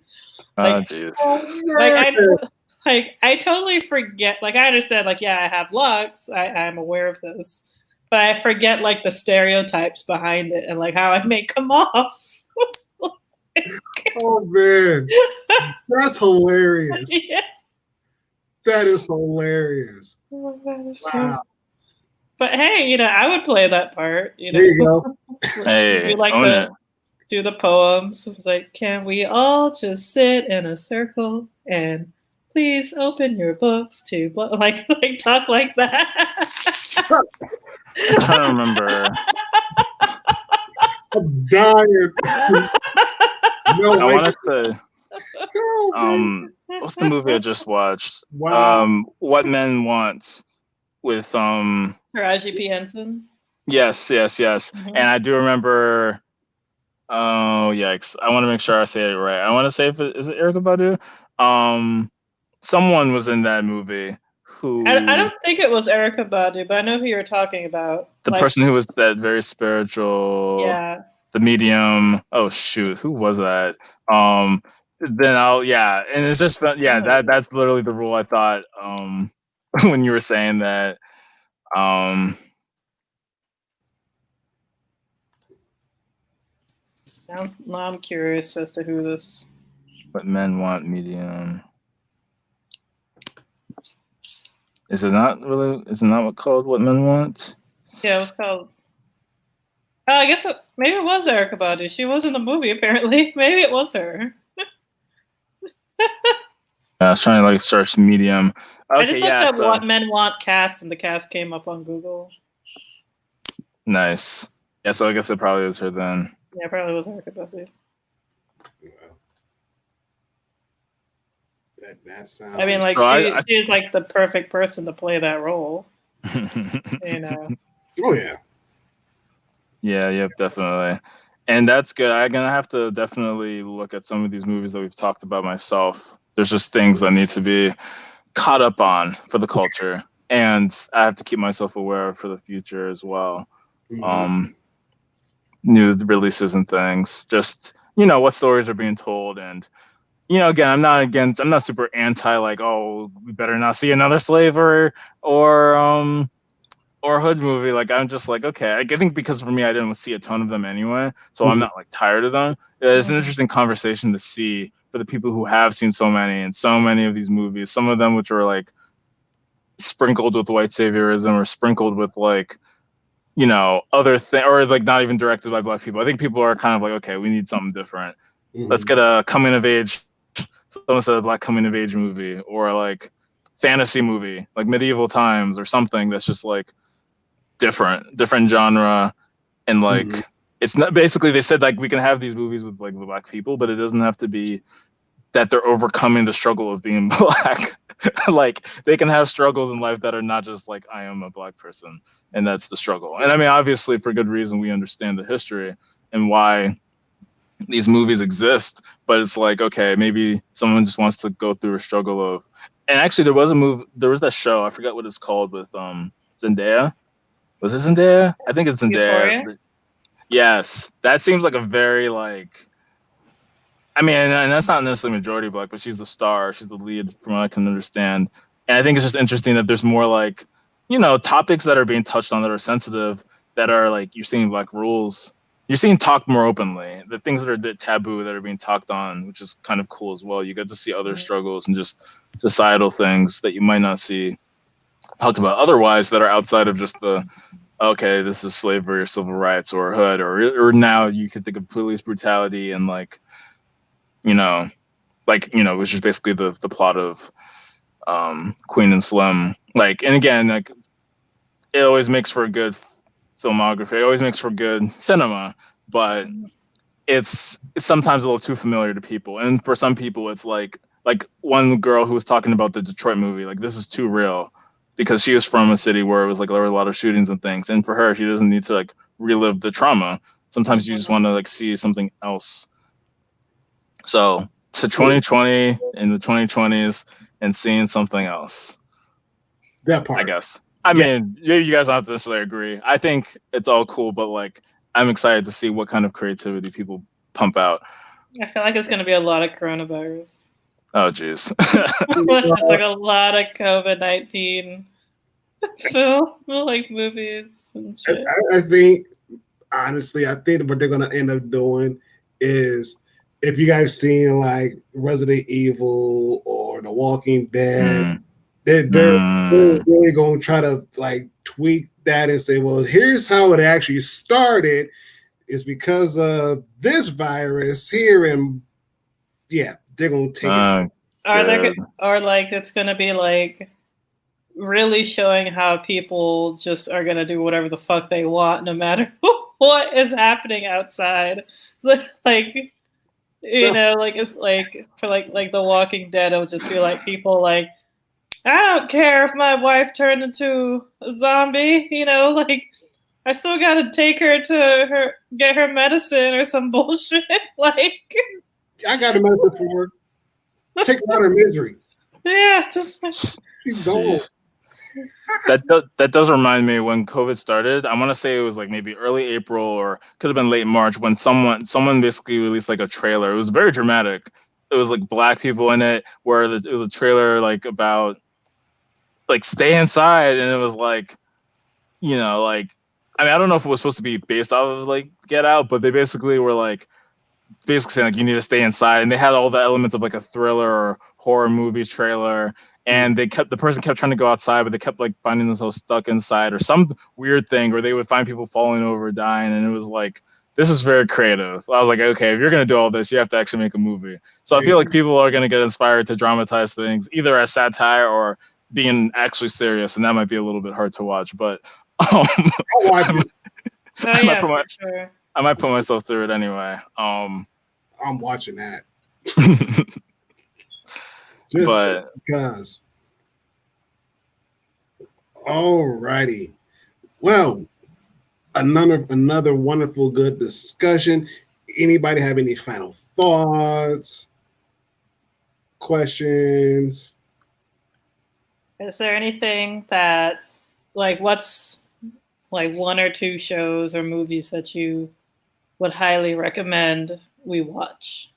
Oh jeez. I totally forget. Like I understand. Like yeah, I have locks. I'm aware of this, but I forget like the stereotypes behind it and like how I make them off. Oh man, that's hilarious. Yeah. That is hilarious. Oh, wow. But hey, I would play that part. There you go. Hey, do the poems. It's like, can we all just sit in a circle and please open your books to like talk like that? I'm trying to remember. I'm dying. No, I want to say, what's the movie I just watched? Wow. What Men Want with Taraji P. Henson. Yes. Mm-hmm. And I do remember. Oh yikes! I want to make sure I say it right. I want to say is it Erica Badu? Someone was in that movie who I don't think it was Erica Badu, but I know who you're talking about. The person who was that very spiritual. Yeah. The medium. Oh shoot, who was that? And it's just that's literally the rule I thought when you were saying that. Now I'm curious as to who this. What Men Want medium. Is it not what called What Men Want? Yeah, it was called. Oh, I guess maybe it was Erica Badu. She was in the movie, apparently. Maybe it was her. I was trying to like search medium. Okay, I just looked up What Men Want cast, and the cast came up on Google. Nice. Yeah, so I guess it probably was her then. Yeah, it probably was Erica Badu. That sounds. I mean, like she is like the perfect person to play that role. Oh yeah. Yeah, definitely. And that's good. I'm gonna have to definitely look at some of these movies that we've talked about myself. There's just things I need to be caught up on for the culture, and I have to keep myself aware for the future as well. Mm-hmm. New releases and things. Just what stories are being told, and again, I'm not super anti like, oh, we better not see another slave or hood movie. Like I'm just like, okay, I think because for me I didn't see a ton of them anyway, so I'm not like tired of them. It's an interesting conversation to see for the people who have seen so many of these movies, some of them which are like sprinkled with white saviorism or sprinkled with like other thing, or like not even directed by black people. I think people are kind of like, okay, we need something different. Let's get a coming of age, someone said a black coming of age movie, or like fantasy movie, like medieval times or something that's just like different genre. And like it's not, basically they said like we can have these movies with like the black people, but it doesn't have to be that they're overcoming the struggle of being black. Like they can have struggles in life that are not just like I am a black person and that's the struggle. And I mean, obviously for good reason, we understand the history and why these movies exist, but it's like, okay, maybe someone just wants to go through a struggle of, and actually there was that show, I forgot what it's called, with Zendaya. Was it Zendaya? I think it's Zendaya. Euphoria? Yes, that seems like a very like, I mean, and that's not necessarily majority black, but she's the star. She's the lead, from what I can understand. And I think it's just interesting that there's more like, topics that are being touched on that are sensitive, that are like you're seeing black rules. You're seeing talk more openly. The things that are a bit taboo that are being talked on, which is kind of cool as well. You get to see other struggles and just societal things that you might not see talked about otherwise, that are outside of just the, okay, this is slavery or civil rights or hood, or now you could think of police brutality and like, which is basically the plot of Queen and Slim. Like, and again, like it always makes for a good filmography. It always makes for good cinema, but it's sometimes a little too familiar to people. And for some people, it's like one girl who was talking about the Detroit movie, like this is too real, because she was from a city where it was like there were a lot of shootings and things. And for her, she doesn't need to like relive the trauma. Sometimes you just want to like see something else. So to 2020 in the 2020s and seeing something else. That part. I guess. I mean, you guys don't have to necessarily agree. I think it's all cool, but like I'm excited to see what kind of creativity people pump out. I feel like it's going to be a lot of coronavirus. Oh, jeez. Just like a lot of COVID-19 film, like movies and shit. I think, honestly, I think what they're going to end up doing is, if you guys seen like Resident Evil or The Walking Dead, they're really going to try to like tweak that and say, well, here's how it actually started. It's because of this virus here, and they're going to take it. Or like it's going to be like really showing how people just are going to do whatever the fuck they want, no matter what is happening outside. So, like, like it's like for like The Walking Dead, it'll just be like people like, I don't care if my wife turned into a zombie, like I still gotta take her to get her medicine or some bullshit. Like, I got a medicine for her. Take her out of misery. Yeah, just she's gone. That does remind me, when COVID started, I want to say it was like maybe early April or could have been late March, when someone basically released like a trailer. It was very dramatic. It was like black people in it, where it was a trailer like about like stay inside, and it was like, like, I mean, I don't know if it was supposed to be based off of like Get Out, but they basically were like saying like you need to stay inside, and they had all the elements of like a thriller or horror movie trailer. And the person kept trying to go outside, but they kept like finding themselves stuck inside, or some weird thing, or they would find people falling over, dying. And it was like, this is very creative. I was like, okay, if you're going to do all this, you have to actually make a movie. So I feel like people are going to get inspired to dramatize things either as satire or being actually serious. And that might be a little bit hard to watch, but I might put myself through it anyway. I'm watching that. Just because. Alrighty. Well, another wonderful, good discussion. Anybody have any final thoughts, questions? Is there anything that, like, what's like one or two shows or movies that you would highly recommend we watch?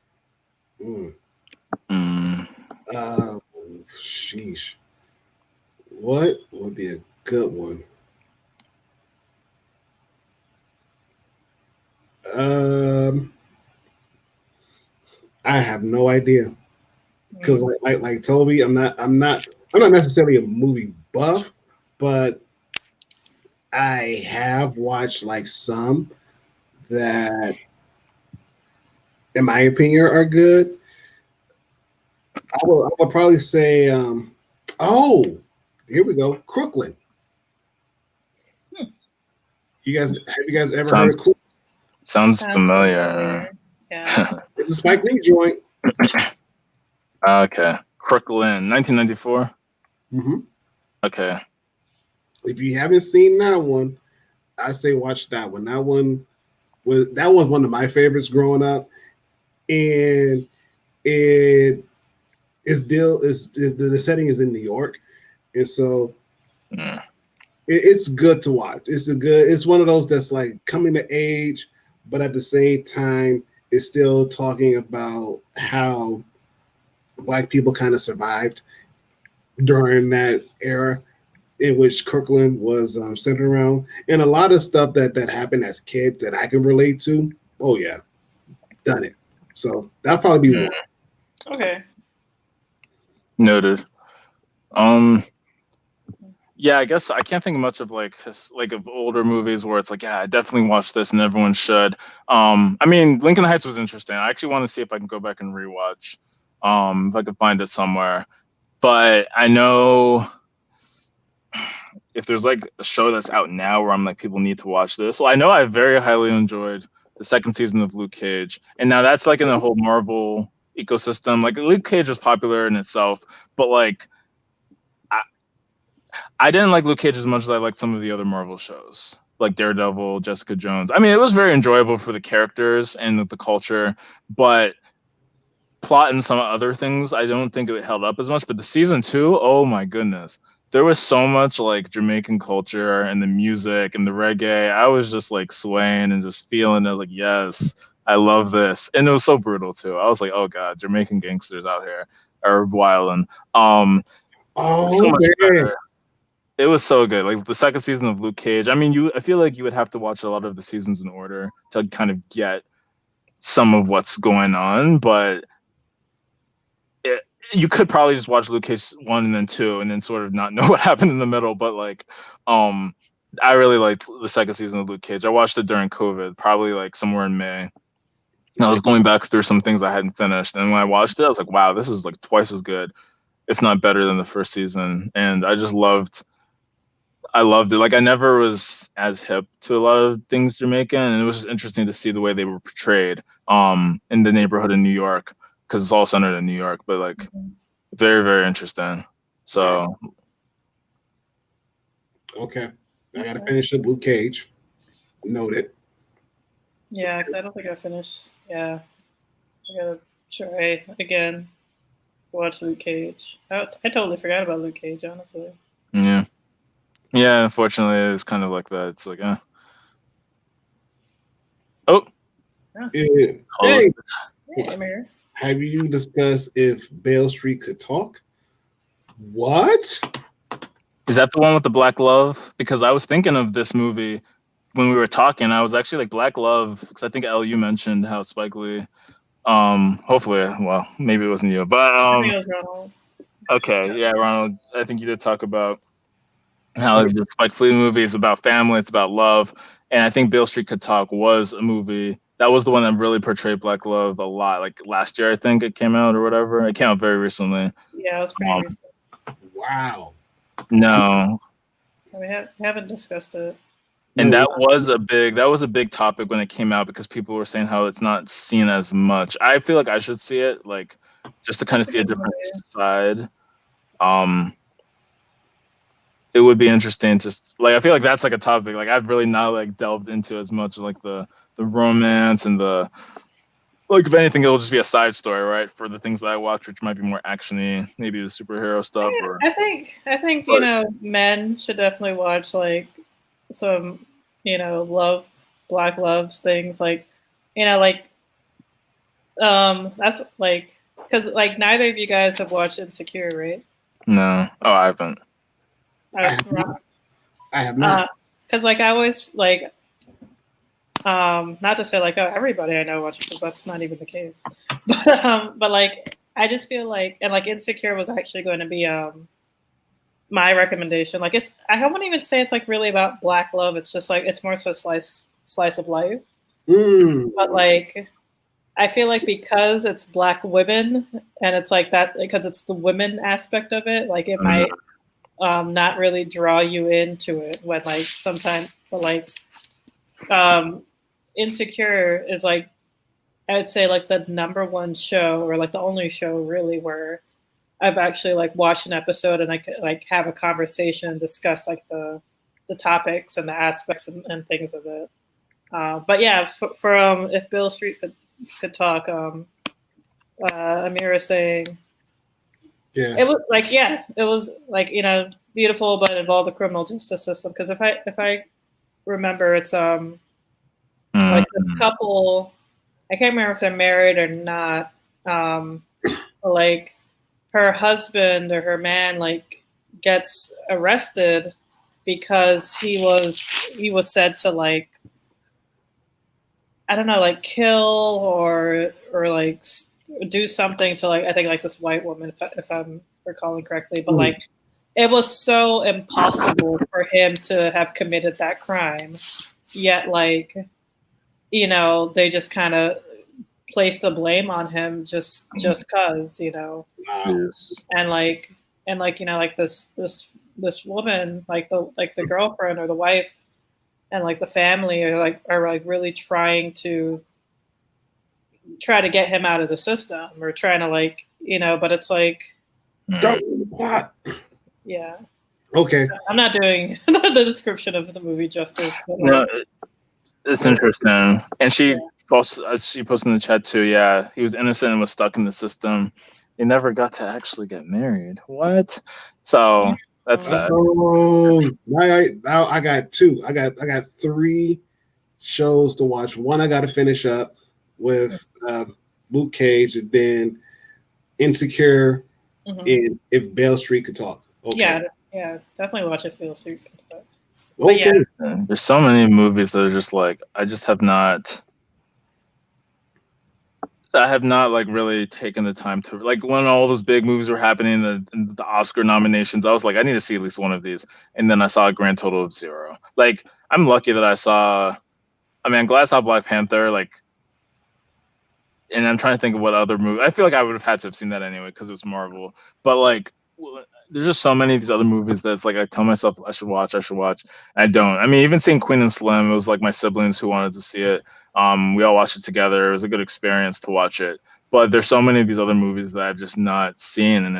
Sheesh. What would be a good one? I have no idea, because like Toby, I'm not necessarily a movie buff, but I have watched like some that, in my opinion, are good. I will probably say, oh, here we go, Crooklyn. Have you guys ever heard Sounds of Crooklyn? sounds Sounds familiar. Yeah. It's a Spike Lee joint. Okay. Crooklyn, 1994. Hmm. Okay. If you haven't seen that one, I say watch that one. That was one of my favorites growing up, and it is the setting is in New York, and so Mm. it's good to watch. It's one of those that's like coming to age, but at the same time, it's still talking about how Black people kind of survived during that era in which Kirkland was centered around, and a lot of stuff that happened as kids that I can relate to. Oh yeah, done it. So that'll probably be Mm. one. Okay. Noted. Yeah, I guess I can't think much of like of older movies where it's like, yeah, I definitely watched this and everyone should. I mean, Lincoln Heights was interesting. I actually want to see if I can go back and rewatch, if I could find it somewhere. But I know if there's like a show that's out now where I'm like, people need to watch this. Well, I know I very highly enjoyed the second season of Luke Cage, and now that's like in the whole Marvel ecosystem. Like Luke Cage is popular in itself, but like I didn't like Luke Cage as much as I liked some of the other Marvel shows, like Daredevil, Jessica Jones. I mean, it was very enjoyable for the characters and the culture, but plot and some other things, I don't think it held up as much. But the season two, oh my goodness, there was so much like Jamaican culture and the music and the reggae. I was just like swaying and just feeling. I was like, yes, I love this, and it was so brutal too. I was like, oh god, Jamaican gangsters out here are wilding. So Oh much man. better. It was so good. Like the second season of Luke Cage. I mean, I feel like you would have to watch a lot of the seasons in order to kind of get some of what's going on, but it, you could probably just watch Luke Cage 1 and then 2 and then sort of not know what happened in the middle, but like I really liked the second season of Luke Cage. I watched it during COVID, probably like somewhere in May. And I was going back through some things I hadn't finished, and when I watched it, I was like, wow, this is like twice as good, if not better than the first season. And I loved it. Like I never was as hip to a lot of things Jamaican, and it was just interesting to see the way they were portrayed in the neighborhood in New York, because it's all centered in New York. But like very, very interesting. So Okay, I gotta finish up Luke Cage. Noted. Yeah, because I don't think I finished. Yeah, I gotta try again. Watch Luke Cage. I totally forgot about Luke Cage, honestly. yeah, yeah. Unfortunately, it's kind of like that. It's like, oh, Hey, Hey, I'm here. have you discussed if Bale Street could talk? What? is that the one with the Black Love? Because I was thinking of this movie when we were talking. I was actually like Black Love, because I think LU mentioned how Spike Lee. Hopefully, well, maybe it wasn't you, but I think it was Ronald. okay, yeah, Ronald. I think you did talk about how the Spike Lee movie is about family, it's about love, and I think Beale Street Could Talk was a movie that was the one that really portrayed Black love a lot. Like last year, I think it came out or whatever. It came out very recently. Yeah, it was pretty recent. Wow. No, We haven't discussed it. and No, that was a big topic when it came out, because people were saying how it's not seen as much. I feel like I should see it, like just to kind of It's a see a good different movie. side. Um, it would be interesting to like. I feel like that's like a topic like I've really not like delved into as much, like the romance and the, like if anything it'll just be a side story, right, for the things that I watch, which might be more actiony, maybe the superhero stuff or. I think But men should definitely watch like some love black loves things like like that's like because like neither of you guys have watched Insecure, right? no, oh, I haven't. I have not. I have not. Because like I always like not to say like oh everybody I know watches it, that's not even the case. But like I just feel like and like Insecure was actually going to be my recommendation. Like I wouldn't even say it's like really about black love. It's just like it's more so slice of life. But like I feel like because it's black women and it's like that because it's the women aspect of it, like it might not really draw you into it when like sometimes but like Insecure is like I would say like the number one show or like the only show really where I've actually like watched an episode and I could like have a conversation and discuss like the topics and the aspects and things of it. But yeah, for if Bill Street could talk, Amira saying, Yeah, it was like it was like beautiful, but involved the criminal justice system. Because if I remember, it's like this couple. I can't remember if they're married or not. Like her husband or her man like gets arrested because he was said to like I don't know like kill or like do something to like I think like this white woman if I'm recalling correctly, but like it was so impossible for him to have committed that crime, yet like they just kind of place the blame on him just cause Yes. and like like this woman like the girlfriend or the wife and like the family are like really trying to get him out of the system or trying to like but it's like what? Yeah. Okay. I'm not doing the description of the movie justice, but No, it's interesting. And she posted in the chat too. Yeah, he was innocent and was stuck in the system. He never got to actually get married. What? So that's sad. Now I got two. I got three shows to watch. One I got to finish up with Luke Cage, and then Insecure, and If Beale Street Could Talk. Okay. Yeah, definitely watch If Beale Street Could Talk. Okay. Yeah. There's so many movies that are just like I have not like really taken the time to like when all those big movies were happening and the Oscar nominations. I was like, I need to see at least one of these, and then I saw a grand total of 0. Like I'm lucky that I saw. I mean, I'm glad I saw Black Panther. Like, and I'm trying to think of what other movie. I feel like I would have had to have seen that anyway because it was Marvel. But like, there's just so many of these other movies that's like I tell myself I should watch. And I don't. I mean, even seeing Queen and Slim, it was like my siblings who wanted to see it. We all watched it together. It was a good experience to watch it. But there's so many of these other movies that I've just not seen, and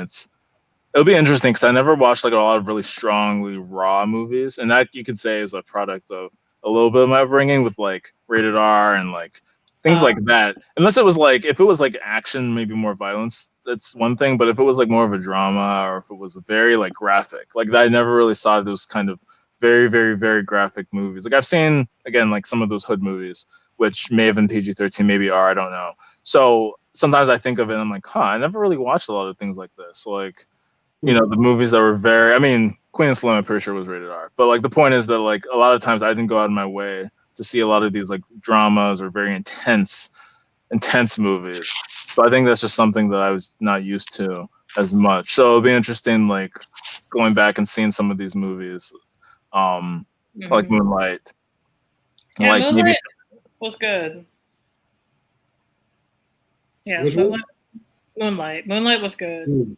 it'll be interesting because I never watched like a lot of really strongly raw movies, and that you could say is a product of a little bit of my upbringing with like rated R and like things like that. Unless it was like if it was like action, maybe more violence, that's one thing. But if it was like more of a drama or if it was very like graphic, like I never really saw those kind of very, very, very graphic movies. Like I've seen again like some of those hood movies, which may have been PG-13, maybe are, I don't know. So sometimes I think of it and I'm like, I never really watched a lot of things like this. Like, the movies that were very, I mean, Queen and Slim, I'm pretty sure was rated R. But like the point is that like a lot of times I didn't go out of my way to see a lot of these like dramas or very intense movies. So I think that's just something that I was not used to as much. So it'll be interesting, like going back and seeing some of these movies, like Moonlight. Yeah, like Moonlight maybe was good. Yeah, Which one? Moonlight was good.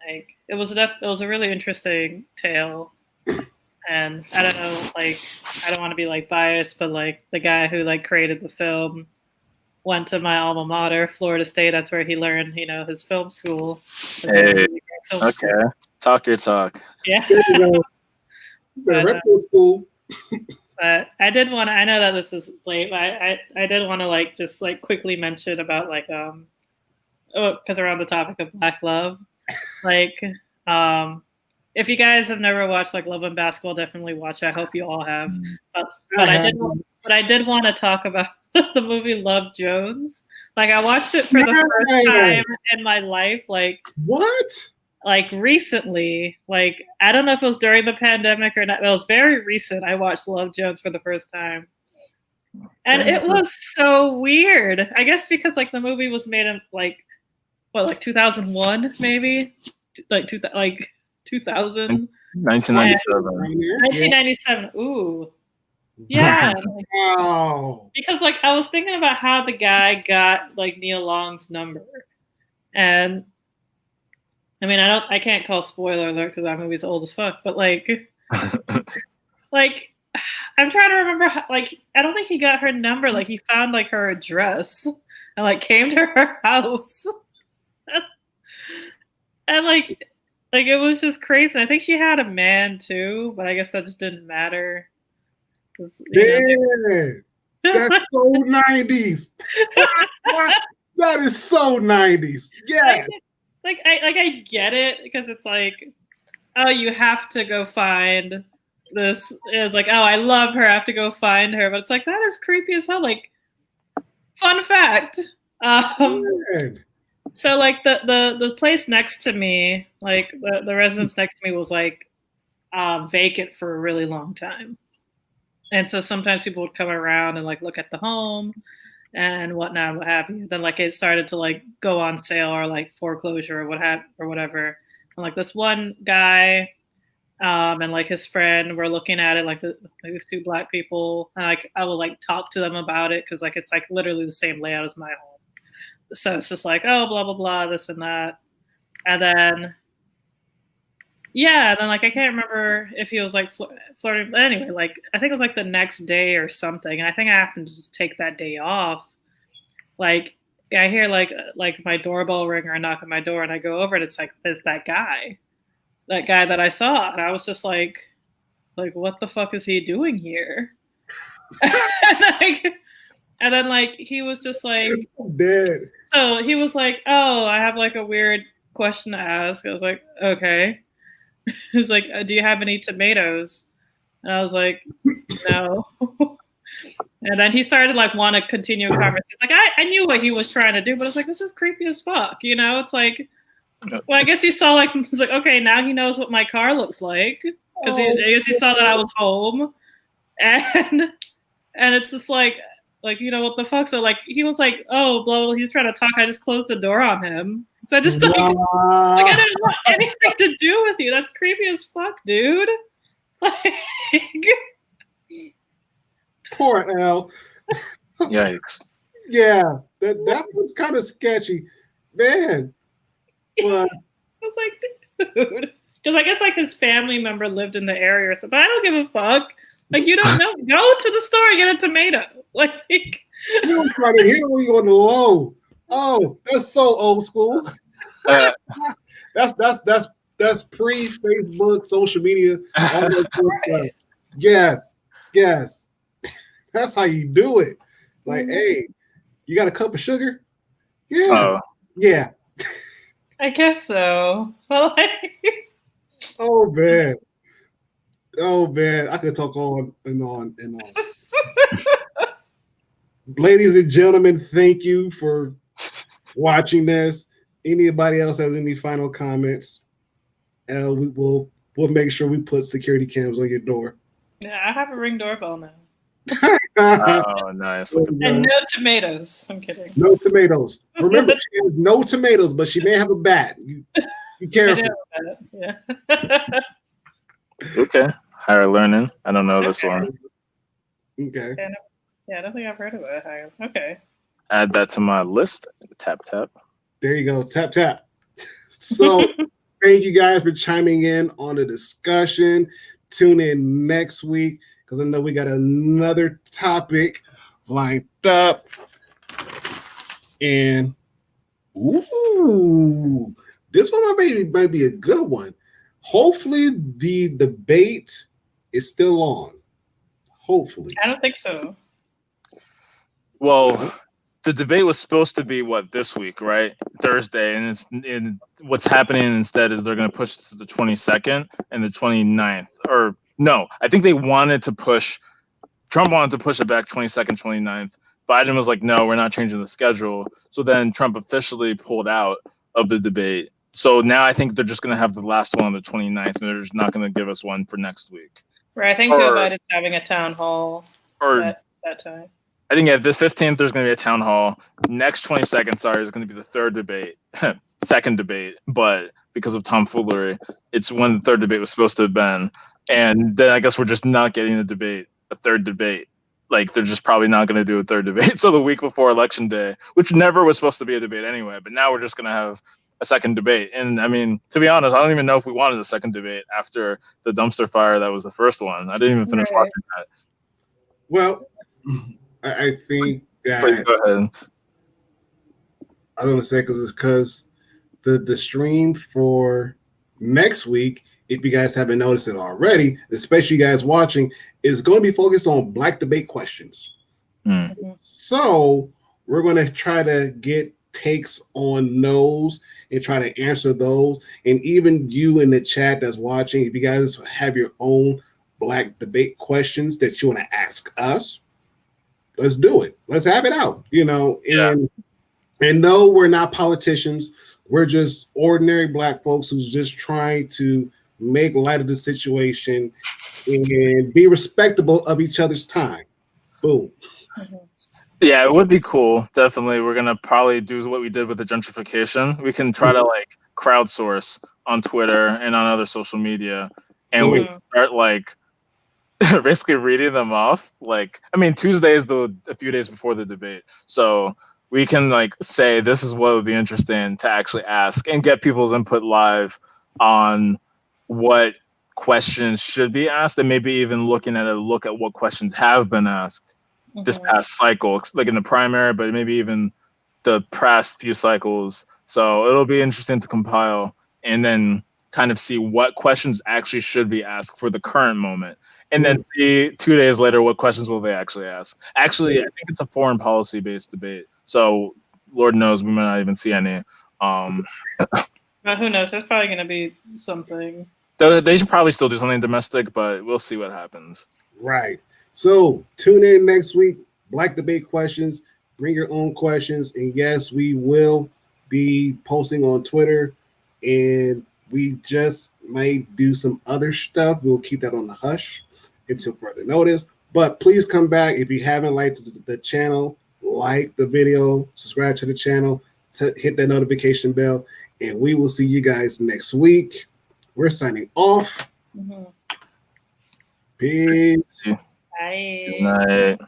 Like it was a really interesting tale, and I don't know, like I don't want to be like biased, but like the guy who like created the film went to my alma mater, Florida State. That's where he learned, his film school. Hey, okay, talk your talk. Yeah. But I did want to. I know that this is late, but I did want to like just like quickly mention about like because we're on the topic of Black love. Like, if you guys have never watched like Love and Basketball, definitely watch it. I hope you all have. But I did want to talk about the movie Love Jones. Like, I watched it for the first time in my life. Like, what? Like recently, like I don't know if it was during the pandemic or not. It was very recent. I watched Love Jones for the first time, and it was so weird. I guess because like the movie was made in like 2001 maybe, like 2000. 1997. Right here. 1997. Ooh. Yeah. Wow. Because like I was thinking about how the guy got like Neil Long's number. And I mean I can't call spoiler alert because that movie's old as fuck, but like I'm trying to remember how, like I don't think he got her number. Like he found like her address and like came to her house. And like it was just crazy. And I think she had a man too, but I guess that just didn't matter. Man, that's so 90s. That is so 90s. Yeah. I get it because it's like, oh, you have to go find this. It's like, oh, I love her. I have to go find her. But it's like that is creepy as hell. Like, fun fact. So like the place next to me, like the residence next to me was like vacant for a really long time. And so sometimes people would come around and like look at the home and whatnot, what have you. Then like it started to like go on sale or like foreclosure or whatever. And like this one guy and like his friend were looking at it like these two black people. And like I would like talk to them about it because like it's like literally the same layout as my home. So it's just like, oh, blah blah blah, this and that, and then. Yeah, and then like I can't remember if he was like flirting, but anyway, like I think it was like the next day or something, and I think I happened to just take that day off. Like I hear like my doorbell ring or a knock on my door, and I go over, and it's that guy that I saw, and I was just like what the fuck is he doing here? and then like he was just like dead. So he was like, oh, I have like a weird question to ask. I was like, okay. He was like, do you have any tomatoes? And I was like, no. And then he started like want to continue a conversation. Like I knew what he was trying to do, but it's like, this is creepy as fuck. You know, it's like, well, I guess he saw like, he's like, okay, now he knows what my car looks like. Because I guess he saw that I was home. And it's just like, you know, what the fuck? So like, he was like, oh, blah, blah, he was trying to talk. I just closed the door on him. So I just like I didn't want anything to do with you. That's creepy as fuck, dude. Like, poor L. Yikes. Yeah, that was kind of sketchy, man. But I was like, dude, because I guess like his family member lived in the area or something. But I don't give a fuck. Like you don't know. Go to the store and get a tomato. Like you don't try to hit when you're on the low. Oh, that's so old school. That's pre-Facebook, social media. All that yes. That's how you do it. Like, hey, you got a cup of sugar? Yeah. Yeah. I guess so. Well, oh man, I could talk on and on and on. Ladies and gentlemen, thank you for watching this. Anybody else has any final comments? We'll make sure we put security cams on your door. Yeah, I have a Ring doorbell now. Oh, nice. And no tomatoes. I'm kidding. No tomatoes. Remember, she has no tomatoes, but she may have a bat. Be careful. Yeah. Okay. Higher learning. I don't know this one. Okay. Yeah, I don't think I've heard of it. Okay. Add that to my list. Tap, tap. There you go. Tap, tap. So thank you guys for chiming in on the discussion. Tune in next week because I know we got another topic lined up. And ooh, this one might be a good one. Hopefully the debate is still on. Hopefully. I don't think so. Well, the debate was supposed to be this week, right? Thursday, and what's happening instead is they're going to push to the 22nd and the 29th. Or no, I think Trump wanted to push it back 22nd, 29th. Biden was like, no, we're not changing the schedule. So then Trump officially pulled out of the debate. So now I think they're just going to have the last one on the 29th, and they're just not going to give us one for next week. Right, I think Joe Biden's having a town hall at that time. I think at the 15th, there's going to be a town hall. Next 22nd, is going to be the third debate, second debate. But because of tomfoolery. It's when the third debate was supposed to have been. And then I guess we're just not getting a third debate. Like, they're just probably not going to do a third debate. So the week before Election Day, which never was supposed to be a debate anyway, but now we're just going to have a second debate. And I mean, to be honest, I don't even know if we wanted a second debate after the dumpster fire that was the first one. I didn't even finish Right. watching that. Well, I think Please that go ahead. I was going to say because the stream for next week, if you guys haven't noticed it already, especially you guys watching, is going to be focused on Black debate questions. So we're going to try to get takes on those and try to answer those. And even you in the chat that's watching, if you guys have your own Black debate questions that you want to ask us, let's do it. Let's have it out. And no, we're not politicians. We're just ordinary Black folks who's just trying to make light of the situation and be respectable of each other's time. Boom. Yeah, it would be cool. Definitely. We're going to probably do what we did with the gentrification. We can try to like crowdsource on Twitter and on other social media. And we can start like basically reading them off. Like, I mean, Tuesday is a few days before the debate. So we can like say this is what would be interesting to actually ask and get people's input live on what questions should be asked, and maybe even look at what questions have been asked this past cycle, like in the primary, but maybe even the past few cycles. So it'll be interesting to compile and then kind of see what questions actually should be asked for the current moment. And then see 2 days later what questions will they actually ask. Actually, I think it's a foreign policy based debate. So Lord knows we might not even see any. Who knows? There's probably going to be something. They should probably still do something domestic, but we'll see what happens. Right. So tune in next week. Black debate questions. Bring your own questions. And yes, we will be posting on Twitter. And we just might do some other stuff. We'll keep that on the hush until further notice. But please come back. If you haven't liked the channel, like the video, subscribe to the channel, hit that notification bell, and we will see you guys next week. We're signing off. Peace. Bye. Good night.